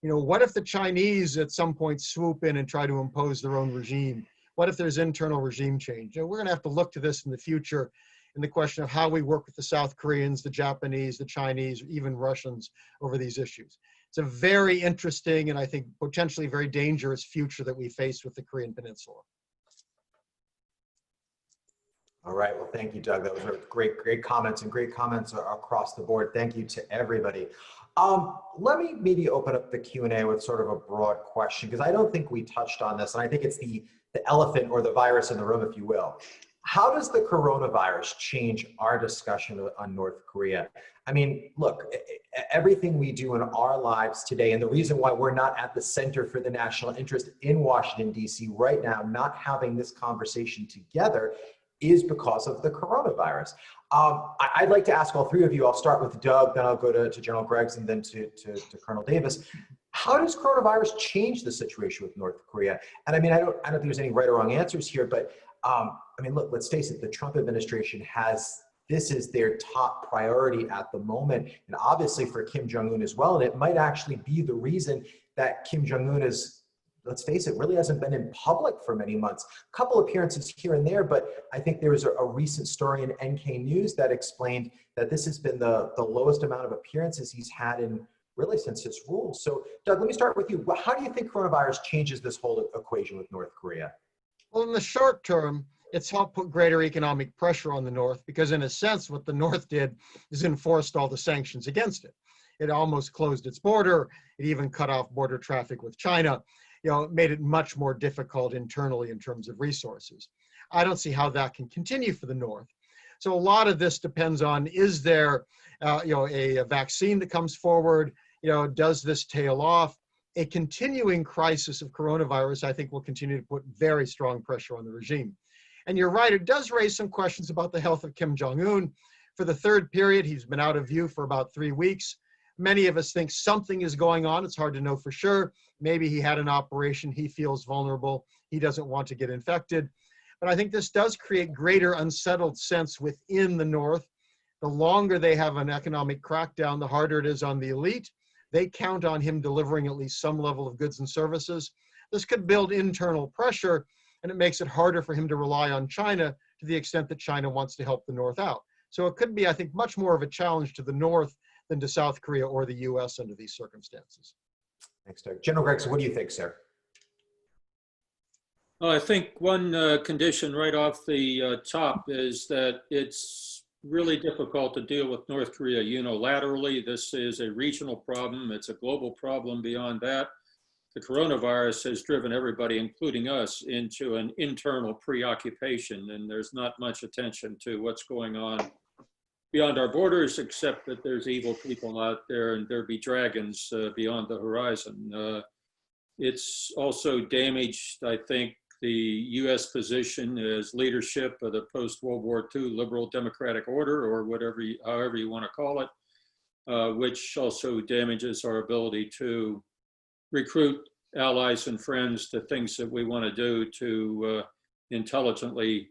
What if the Chinese at some point swoop in and try to impose their own regime? What if there's internal regime change? We're going to have to look to this in the future in the question of how we work with the South Koreans, the Japanese, the Chinese, even Russians over these issues. It's a very interesting and I think potentially very dangerous future that we face with the Korean Peninsula. All right, well, thank you, Doug. Those are great comments and great comments across the board. Thank you to everybody. Let me maybe open up the Q&A with sort of a broad question, because I don't think we touched on this, and I think it's the elephant or the virus in the room, if you will. How does the coronavirus change our discussion on North Korea? I mean, look, everything we do in our lives today, and the reason why we're not at the Center for the National Interest in Washington, D.C. right now, not having this conversation together, is because of the coronavirus. I'd like to ask all three of you. I'll start with Doug, then I'll go to General Gregson, then to Colonel Davis. How does coronavirus change the situation with North Korea? And I mean, I don't think there's any right or wrong answers here, but I mean, look, let's face it, the Trump administration this is their top priority at the moment, and obviously for Kim Jong-un as well, and it might actually be the reason that Kim Jong-un is, let's face it, really hasn't been in public for many months. A couple appearances here and there, but I think there was a recent story in NK News that explained that this has been the lowest amount of appearances he's had in really since his rule. So Doug, let me start with you. How do you think coronavirus changes this whole equation with North Korea? Well, in the short term, it's helped put greater economic pressure on the North, because in a sense, what the North did is enforced all the sanctions against it. It almost closed its border. It even cut off border traffic with China. It made it much more difficult internally in terms of resources. I don't see how that can continue for the North. So a lot of this depends on, is there a vaccine that comes forward? Does this tail off? A continuing crisis of coronavirus, I think, will continue to put very strong pressure on the regime. And you're right, it does raise some questions about the health of Kim Jong-un. For the third period, he's been out of view for about 3 weeks. Many of us think something is going on. It's hard to know for sure. Maybe he had an operation. He feels vulnerable. He doesn't want to get infected. But I think this does create greater unsettled sense within the North. The longer they have an economic crackdown, the harder it is on the elite. They count on him delivering at least some level of goods and services. This could build internal pressure, and it makes it harder for him to rely on China to the extent that China wants to help the North out. So it could be, I think, much more of a challenge to the North than to South Korea or the U.S. under these circumstances. Thanks, Doug. General Gregson, what do you think, sir? Well, I think one condition right off the top is that it's really difficult to deal with North Korea unilaterally. This is a regional problem. It's a global problem beyond that. The coronavirus has driven everybody, including us, into an internal preoccupation, and there's not much attention to what's going on beyond our borders, except that there's evil people out there and there be dragons beyond the horizon. It's also damaged, I think, the U.S. position as leadership of the post-World War II liberal democratic order, or however you want to call it, which also damages our ability to recruit allies and friends to things that we want to do to intelligently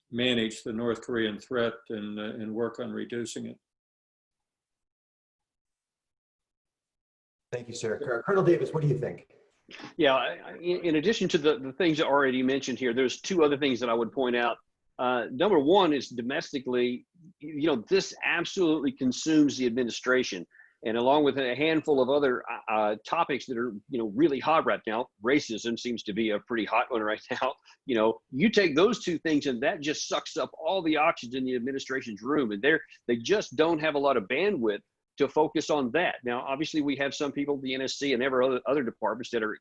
manage the North Korean threat and work on reducing it. Thank you, sir. Colonel Davis, what do you think? Yeah, in addition to the things already mentioned here, there's two other things that I would point out. Number one is domestically, this absolutely consumes the administration. And along with a handful of other topics that are, really hot right now, racism seems to be a pretty hot one right now. You take those two things and that just sucks up all the oxygen in the administration's room. And they just don't have a lot of bandwidth to focus on that. Now, obviously, we have some people, the NSC and every other departments that are,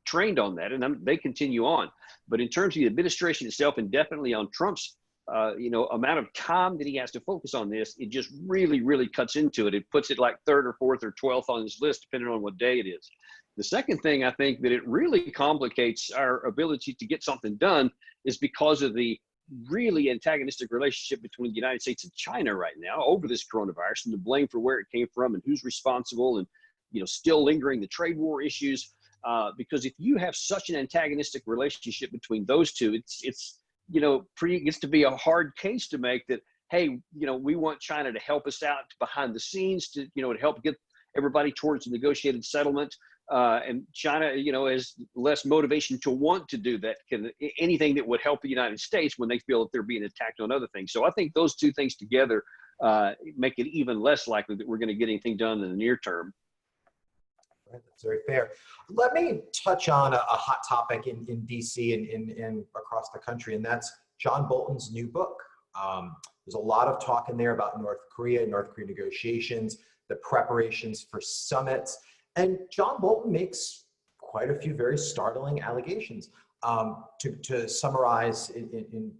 trained on that, and they continue on. But in terms of the administration itself, and definitely on Trump's, amount of time that he has to focus on this, it just really, really cuts into it. It puts it like third or fourth or 12th on his list, depending on what day it is. The second thing I think that it really complicates our ability to get something done is because of the really antagonistic relationship between the United States and China right now over this coronavirus, and the blame for where it came from and who's responsible, and still lingering the trade war issues. Because if you have such an antagonistic relationship between those two, it gets to be a hard case to make that, hey, we want China to help us out behind the scenes to help get everybody towards a negotiated settlement. And China, has less motivation to want to do that, anything that would help the United States when they feel that they're being attacked on other things. So I think those two things together make it even less likely that we're going to get anything done in the near term. Right, that's very fair. Let me touch on a hot topic in DC and across the country, and that's John Bolton's new book. There's a lot of talk in there about North Korea negotiations, the preparations for summits. And John Bolton makes quite a few very startling allegations. To summarize in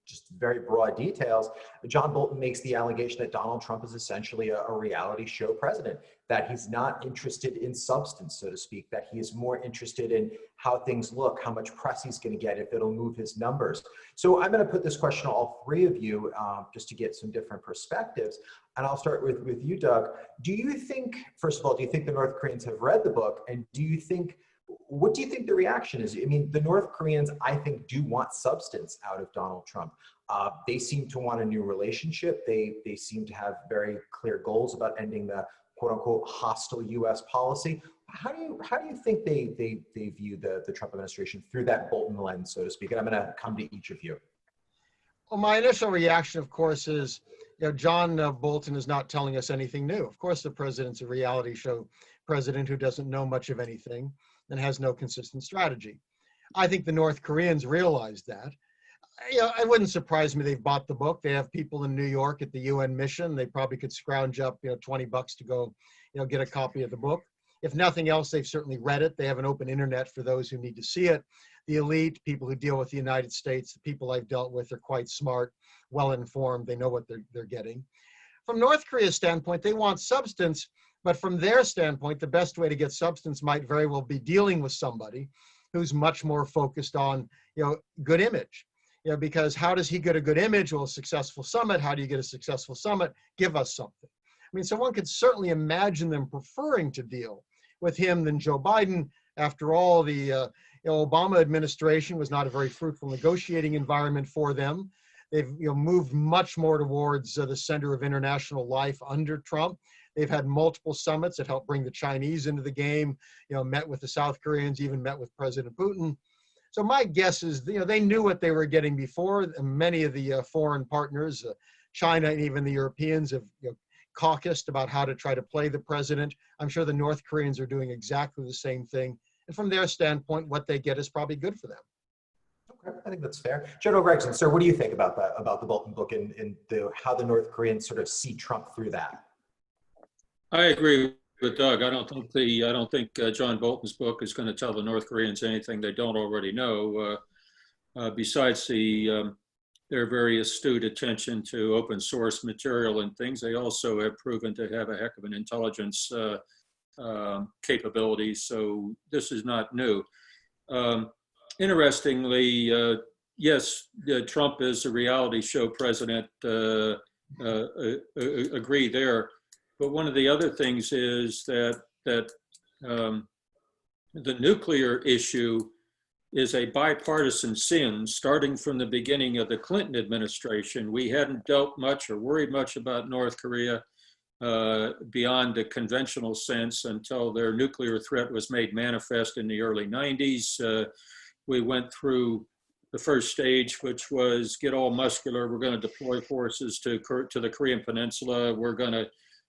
just very broad details, John Bolton makes the allegation that Donald Trump is essentially a reality show president, that he's not interested in substance, so to speak, that he is more interested in how things look, how much press he's going to get, if it'll move his numbers. So I'm going to put this question to all three of you just to get some different perspectives. And I'll start with you, Doug. Do you think, first of all, do you think the North Koreans have read the book? And what do you think the reaction is? I mean, the North Koreans, I think, do want substance out of Donald Trump. They seem to want a new relationship. They seem to have very clear goals about ending the quote unquote hostile U.S. policy. How do you think they view the Trump administration through that Bolton lens, so to speak? And I'm going to come to each of you. Well, my initial reaction, of course, is John Bolton is not telling us anything new. Of course, the president's a reality show president who doesn't know much of anything and has no consistent strategy. I think the North Koreans realize that. It wouldn't surprise me they've bought the book. They have people in New York at the UN mission. They probably could scrounge up $20 to go get a copy of the book. If nothing else, they've certainly read it. They have an open internet for those who need to see it. The elite, people who deal with the United States, the people I've dealt with are quite smart, well-informed. They know what they're getting. From North Korea's standpoint, they want substance, but from their standpoint, the best way to get substance might very well be dealing with somebody who's much more focused on, good image. Because how does he get a good image? Well, a successful summit. How do you get a successful summit? Give us something. mean, so one could certainly imagine them preferring to deal with him than Joe Biden. After all, the Obama administration was not a very fruitful negotiating environment for them. They've moved much more towards the center of international life under Trump. They've had multiple summits that helped bring the Chinese into the game, met with the South Koreans, even met with President Putin. So my guess is, they knew what they were getting before. Many of the foreign partners, China and even the Europeans, have caucused about how to try to play the president. I'm sure the North Koreans are doing exactly the same thing. And from their standpoint, what they get is probably good for them. Okay, I think that's fair. General Gregson, sir, what do you think about that, about the Bolton book and how the North Koreans sort of see Trump through that? I agree with Doug. I don't think John Bolton's book is going to tell the North Koreans anything they don't already know. Besides their very astute attention to open source material and things, they also have proven to have a heck of an intelligence capability. So this is not new. Interestingly, yes, Trump is a reality show president. Agree there. But one of the other things is that the nuclear issue is a bipartisan sin starting from the beginning of the Clinton administration. We hadn't dealt much or worried much about North Korea beyond the conventional sense until their nuclear threat was made manifest in the early 90s. We went through the first stage, which was get all muscular. We're going to deploy forces to the Korean Peninsula. We're going to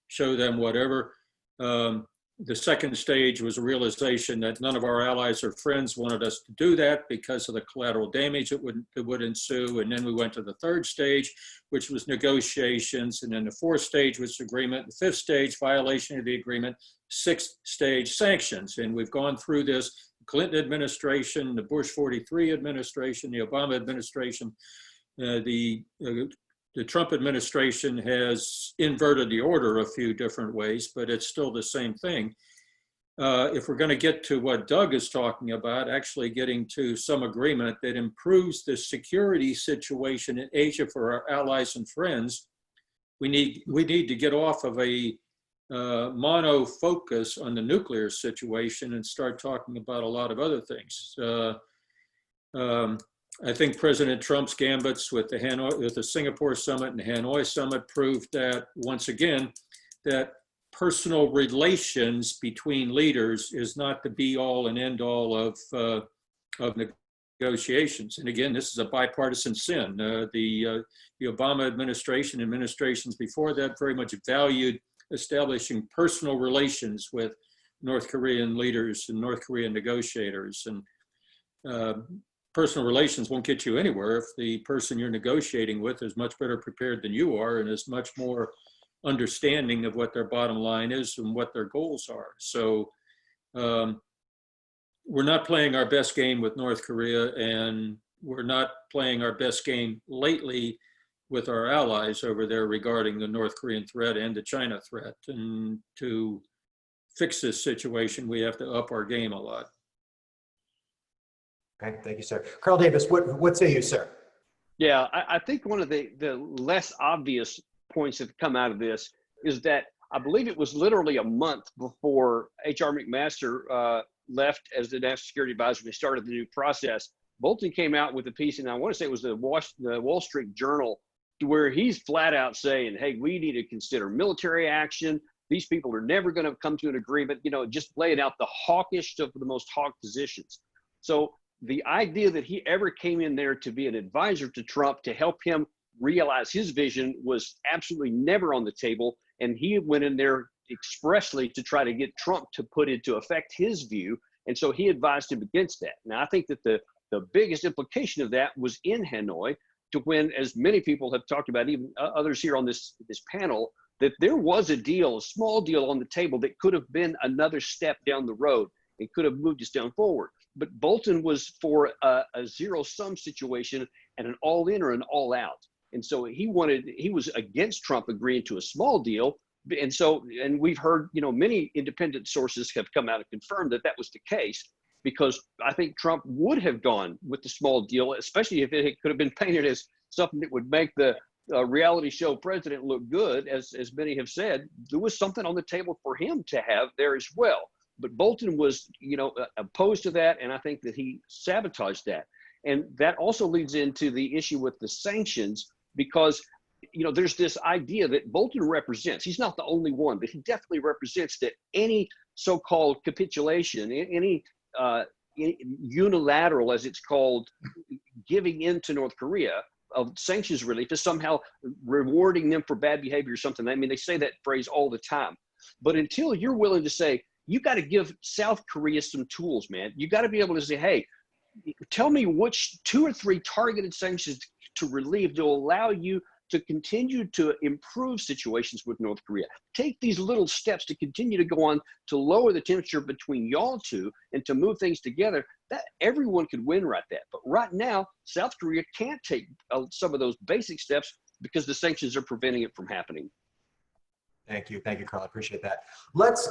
show them whatever. The second stage was a realization that none of our allies or friends wanted us to do that because of the collateral damage that would ensue. And then we went to the third stage, which was negotiations. And then the fourth stage was agreement. The fifth stage, violation of the agreement. Sixth stage, sanctions. And we've gone through this. The Clinton administration, the Bush 43 administration, the Obama administration, the Trump administration has inverted the order a few different ways, but it's still the same thing. If we're going to get to what Doug is talking about, actually getting to some agreement that improves the security situation in Asia for our allies and friends, we need to get off of a mono focus on the nuclear situation and start talking about a lot of other things. I think President Trump's gambits with the Singapore summit and the Hanoi summit proved that, once again, that personal relations between leaders is not the be-all and end-all of negotiations. And again, this is a bipartisan sin. The Obama administration, administrations before that, very much valued establishing personal relations with North Korean leaders and North Korean negotiators. And personal relations won't get you anywhere if the person you're negotiating with is much better prepared than you are and is much more understanding of what their bottom line is and what their goals are. So we're not playing our best game with North Korea, and we're not playing our best game lately with our allies over there regarding the North Korean threat and the China threat. And to fix this situation, we have to up our game a lot. Okay, thank you, sir. Carl Davis, what say you, sir? Yeah, I think one of the less obvious points that come out of this is that I believe it was literally a month before H.R. McMaster left as the National Security Advisor. We started the new process. Bolton came out with a piece, and I want to say it was the Wall Street Journal, where he's flat out saying, hey, we need to consider military action. These people are never going to come to an agreement, just laying out the hawkish of the most hawk positions. So the idea that he ever came in there to be an advisor to Trump to help him realize his vision was absolutely never on the table. And he went in there expressly to try to get Trump to put into effect his view. And so he advised him against that. Now, I think that the biggest implication of that was in Hanoi, to when, as many people have talked about, even others here on this panel, that there was a small deal on the table that could have been another step down the road. It could have moved us down forward. But Bolton was for a zero-sum situation and an all-in or an all-out. And so he was against Trump agreeing to a small deal. And we've heard, many independent sources have come out and confirmed that was the case, because I think Trump would have gone with the small deal, especially if it could have been painted as something that would make the reality show president look good, as many have said, there was something on the table for him to have there as well. But Bolton was, opposed to that, and I think that he sabotaged that. And that also leads into the issue with the sanctions, because there's this idea that Bolton represents, he's not the only one, but he definitely represents that any so-called capitulation, any unilateral, as it's called, giving in to North Korea of sanctions relief is somehow rewarding them for bad behavior or something. I mean, they say that phrase all the time. But until you're willing to say, you got to give South Korea some tools, man. You got to be able to say, hey, tell me which 2 or 3 targeted sanctions to relieve to allow you to continue to improve situations with North Korea. Take these little steps to continue to go on to lower the temperature between y'all two and to move things together. That everyone could win right there. But right now, South Korea can't take some of those basic steps because the sanctions are preventing it from happening. Thank you, Carl. I appreciate that. Let's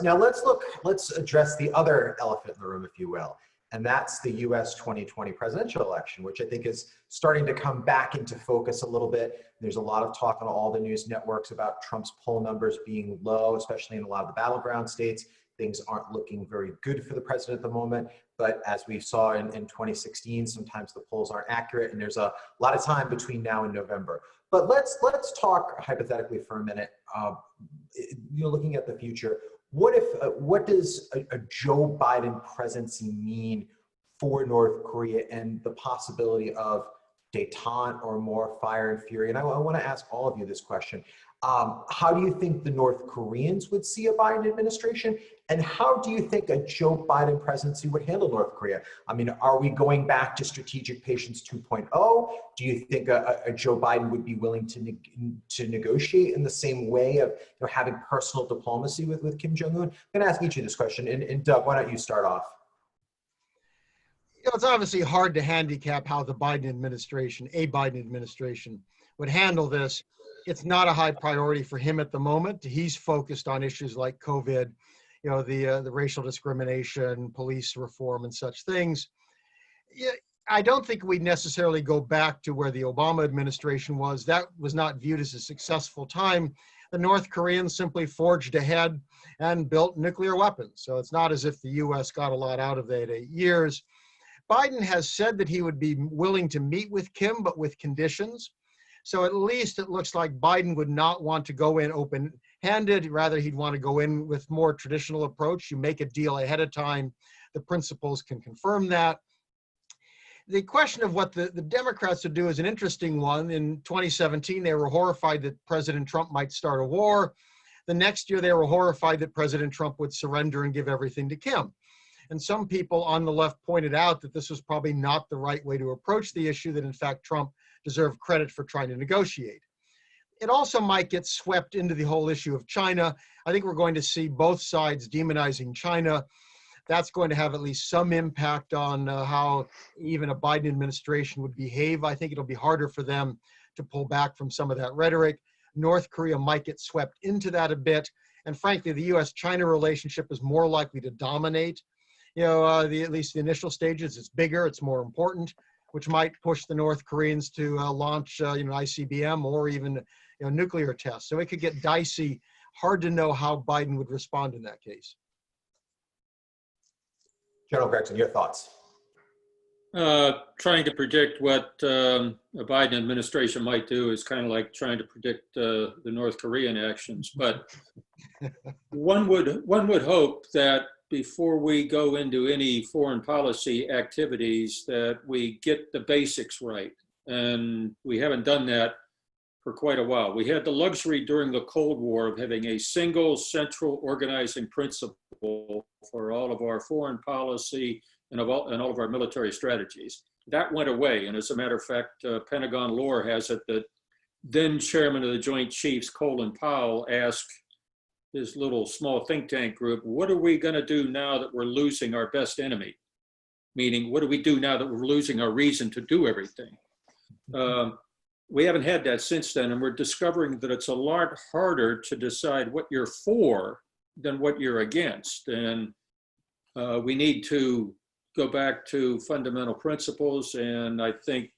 address the other elephant in the room, if you will. And that's the U.S. 2020 presidential election, which I think is starting to come back into focus a little bit. There's a lot of talk on all the news networks about Trump's poll numbers being low, especially in a lot of the battleground states. Things aren't looking very good for the president at the moment. But as we saw in 2016, sometimes the polls aren't accurate, and there's a lot of time between now and November. But let's talk hypothetically for a minute. Looking at the future, what does a Joe Biden presidency mean for North Korea and the possibility of détente or more fire and fury? And I want to ask all of you this question. How do you think the North Koreans would see a Biden administration? And how do you think a Joe Biden presidency would handle North Korea? I mean, are we going back to strategic patience 2.0? Do you think a Joe Biden would be willing to negotiate in the same way of having personal diplomacy with Kim Jong-un? I'm going to ask each of you this question. And Doug, why don't you start off? It's obviously hard to handicap how the Biden administration would handle this. It's not a high priority for him at the moment. He's focused on issues like COVID, the racial discrimination, police reform, and such things. I don't think we'd necessarily go back to where the Obama administration was. That was not viewed as a successful time. The North Koreans simply forged ahead and built nuclear weapons. So it's not as if the U.S. got a lot out of that 8 years. Biden has said that he would be willing to meet with Kim, but with conditions. So at least it looks like Biden would not want to go in open-handed. Rather, he'd want to go in with more traditional approach. You make a deal ahead of time. The principals can confirm that. The question of what the Democrats would do is an interesting one. In 2017, they were horrified that President Trump might start a war. The next year, they were horrified that President Trump would surrender and give everything to Kim. And some people on the left pointed out that this was probably not the right way to approach the issue, that in fact Trump deserved credit for trying to negotiate. It also might get swept into the whole issue of China. I think we're going to see both sides demonizing China. That's going to have at least some impact on how even a Biden administration would behave. I think it'll be harder for them to pull back from some of that rhetoric. North Korea might get swept into that a bit. And frankly, the U.S.-China relationship is more likely to dominate. At least the initial stages. It's bigger, it's more important, which might push the North Koreans to launch, ICBM or even, nuclear tests. So it could get dicey. Hard to know how Biden would respond in that case. General Gregson, your thoughts? Trying to predict what a Biden administration might do is kind of like trying to predict the North Korean actions. But one would hope that before we go into any foreign policy activities, that we get the basics right. And we haven't done that for quite a while. We had the luxury during the Cold War of having a single central organizing principle for all of our foreign policy and all of our military strategies. That went away. And as a matter of fact, Pentagon lore has it that then Chairman of the Joint Chiefs, Colin Powell, asked his little small think tank group, what are we going to do now that we're losing our best enemy? Meaning, what do we do now that we're losing our reason to do everything? We haven't had that since then, and we're discovering that it's a lot harder to decide what you're for than what you're against. And we need to go back to fundamental principles, and I think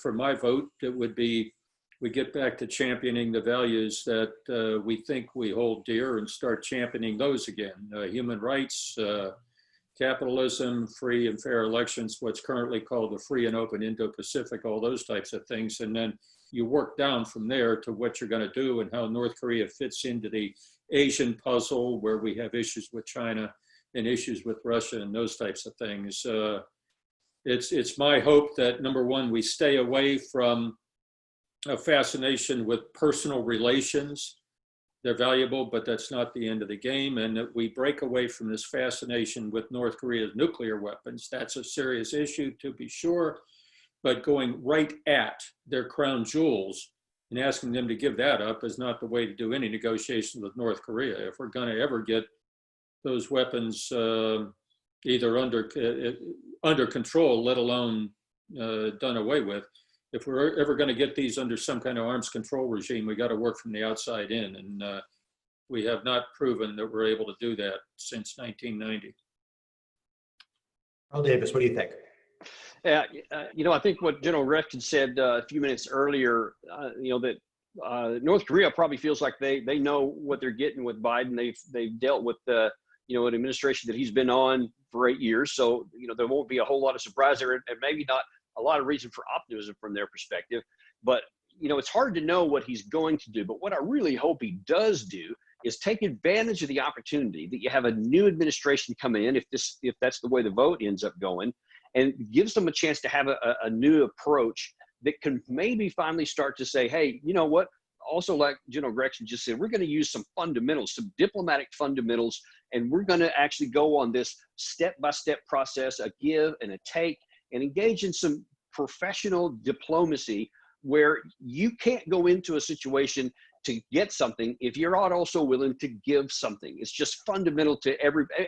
for my vote, it would be we get back to championing the values that we think we hold dear and start championing those again. Human rights, capitalism, free and fair elections, what's currently called the free and open Indo-Pacific, all those types of things. And then you work down from there to what you're going to do and how North Korea fits into the Asian puzzle, where we have issues with China and issues with Russia and those types of things. It's my hope that, number one, we stay away from a fascination with personal relations. They're valuable, but that's not the end of the game. And that we break away from this fascination with North Korea's nuclear weapons. That's a serious issue, to be sure, but going right at their crown jewels and asking them to give that up is not the way to do any negotiations with North Korea. If we're going to ever get those weapons either under control, let alone done away with, if we're ever going to get these under some kind of arms control regime, we got to work from the outside in. And we have not proven that we're able to do that since 1990. Earl Davis, what do you think? Yeah, I think what General Gregson said a few minutes earlier, that North Korea probably feels like they know what they're getting with Biden. They've dealt with an administration that he's been on for 8 years. So, there won't be a whole lot of surprise there, and maybe not a lot of reason for optimism from their perspective. But, it's hard to know what he's going to do. But what I really hope he does do is take advantage of the opportunity that you have a new administration coming in, if that's the way the vote ends up going, and gives them a chance to have a new approach that can maybe finally start to say, hey, you know what? Also, like General Gregson just said, we're going to use some fundamentals, some diplomatic fundamentals, and we're going to actually go on this step-by-step process, a give and a take, and engage in some professional diplomacy where you can't go into a situation to get something if you're not also willing to give something. It's just fundamental to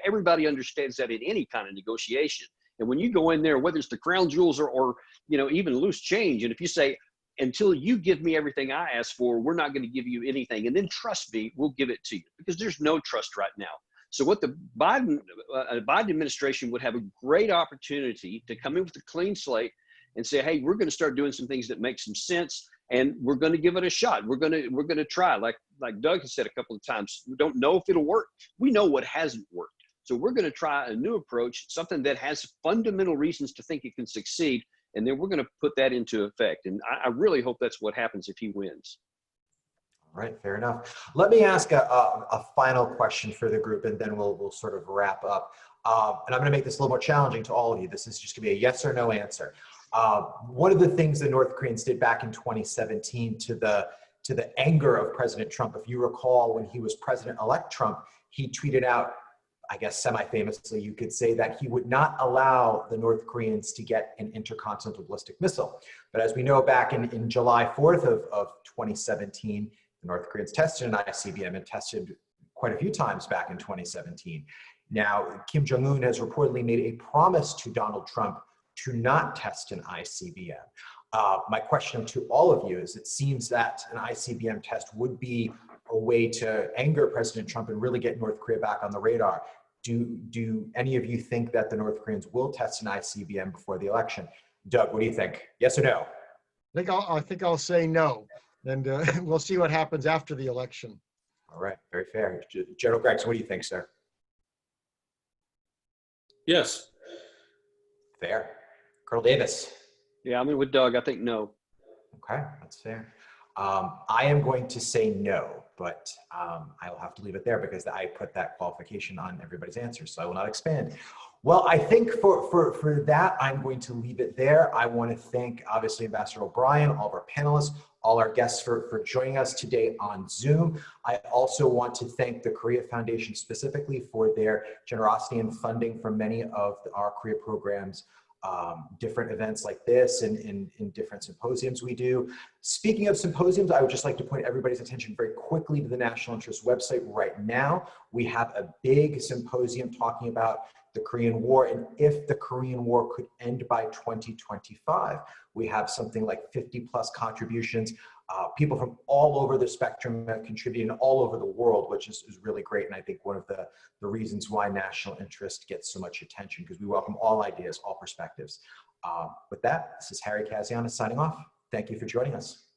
everybody understands that in any kind of negotiation. And when you go in there, whether it's the crown jewels or even loose change, and if you say, until you give me everything I ask for, we're not going to give you anything, and then trust me, we'll give it to you, because there's no trust right now. So what the Biden administration would have a great opportunity to come in with a clean slate and say, hey, we're going to start doing some things that make some sense, and we're going to give it a shot. We're going to try, like Doug has said a couple of times. We don't know if it'll work. We know what hasn't worked. So we're going to try a new approach, something that has fundamental reasons to think it can succeed, and then we're going to put that into effect. And I really hope that's what happens if he wins. All right, fair enough. Let me ask a final question for the group, and then we'll sort of wrap up. And I'm going to make this a little more challenging to all of you. This is just going to be a yes or no answer. One of the things the North Koreans did back in 2017 to the anger of President Trump, if you recall, when he was President-elect Trump, he tweeted out, I guess semi-famously, you could say, that he would not allow the North Koreans to get an intercontinental ballistic missile. But as we know, back in July 4th of 2017, the North Koreans tested an ICBM and tested quite a few times back in 2017. Now, Kim Jong-un has reportedly made a promise to Donald Trump to not test an ICBM. My question to all of you is, it seems that an ICBM test would be a way to anger President Trump and really get North Korea back on the radar. Do any of you think that the North Koreans will test an ICBM before the election? Doug, what do you think? Yes or no? I think I'll say no, and we'll see what happens after the election. All right, very fair. General Gregson, what do you think, sir? Yes. Fair. Colonel Davis? Yeah, I'm in with Doug. I think no. Okay, that's fair. I am going to say no, but I will have to leave it there because I put that qualification on everybody's answer, so I will not expand. Well, I think for that, I'm going to leave it there. I want to thank, obviously, Ambassador O'Brien, all of our panelists, all our guests for joining us today on Zoom. I also want to thank the Korea Foundation specifically for their generosity in funding for many of our Korea programs, different events like this and in different symposiums we do. Speaking of symposiums, I would just like to point everybody's attention very quickly to the National Interest website right now. We have a big symposium talking about the Korean War and if the Korean War could end by 2025. We have something like 50+ contributions. People from all over the spectrum have contributed all over the world, which is really great. And I think one of the reasons why National Interest gets so much attention, because we welcome all ideas, all perspectives. With that, this is Harry Kazianis signing off. Thank you for joining us.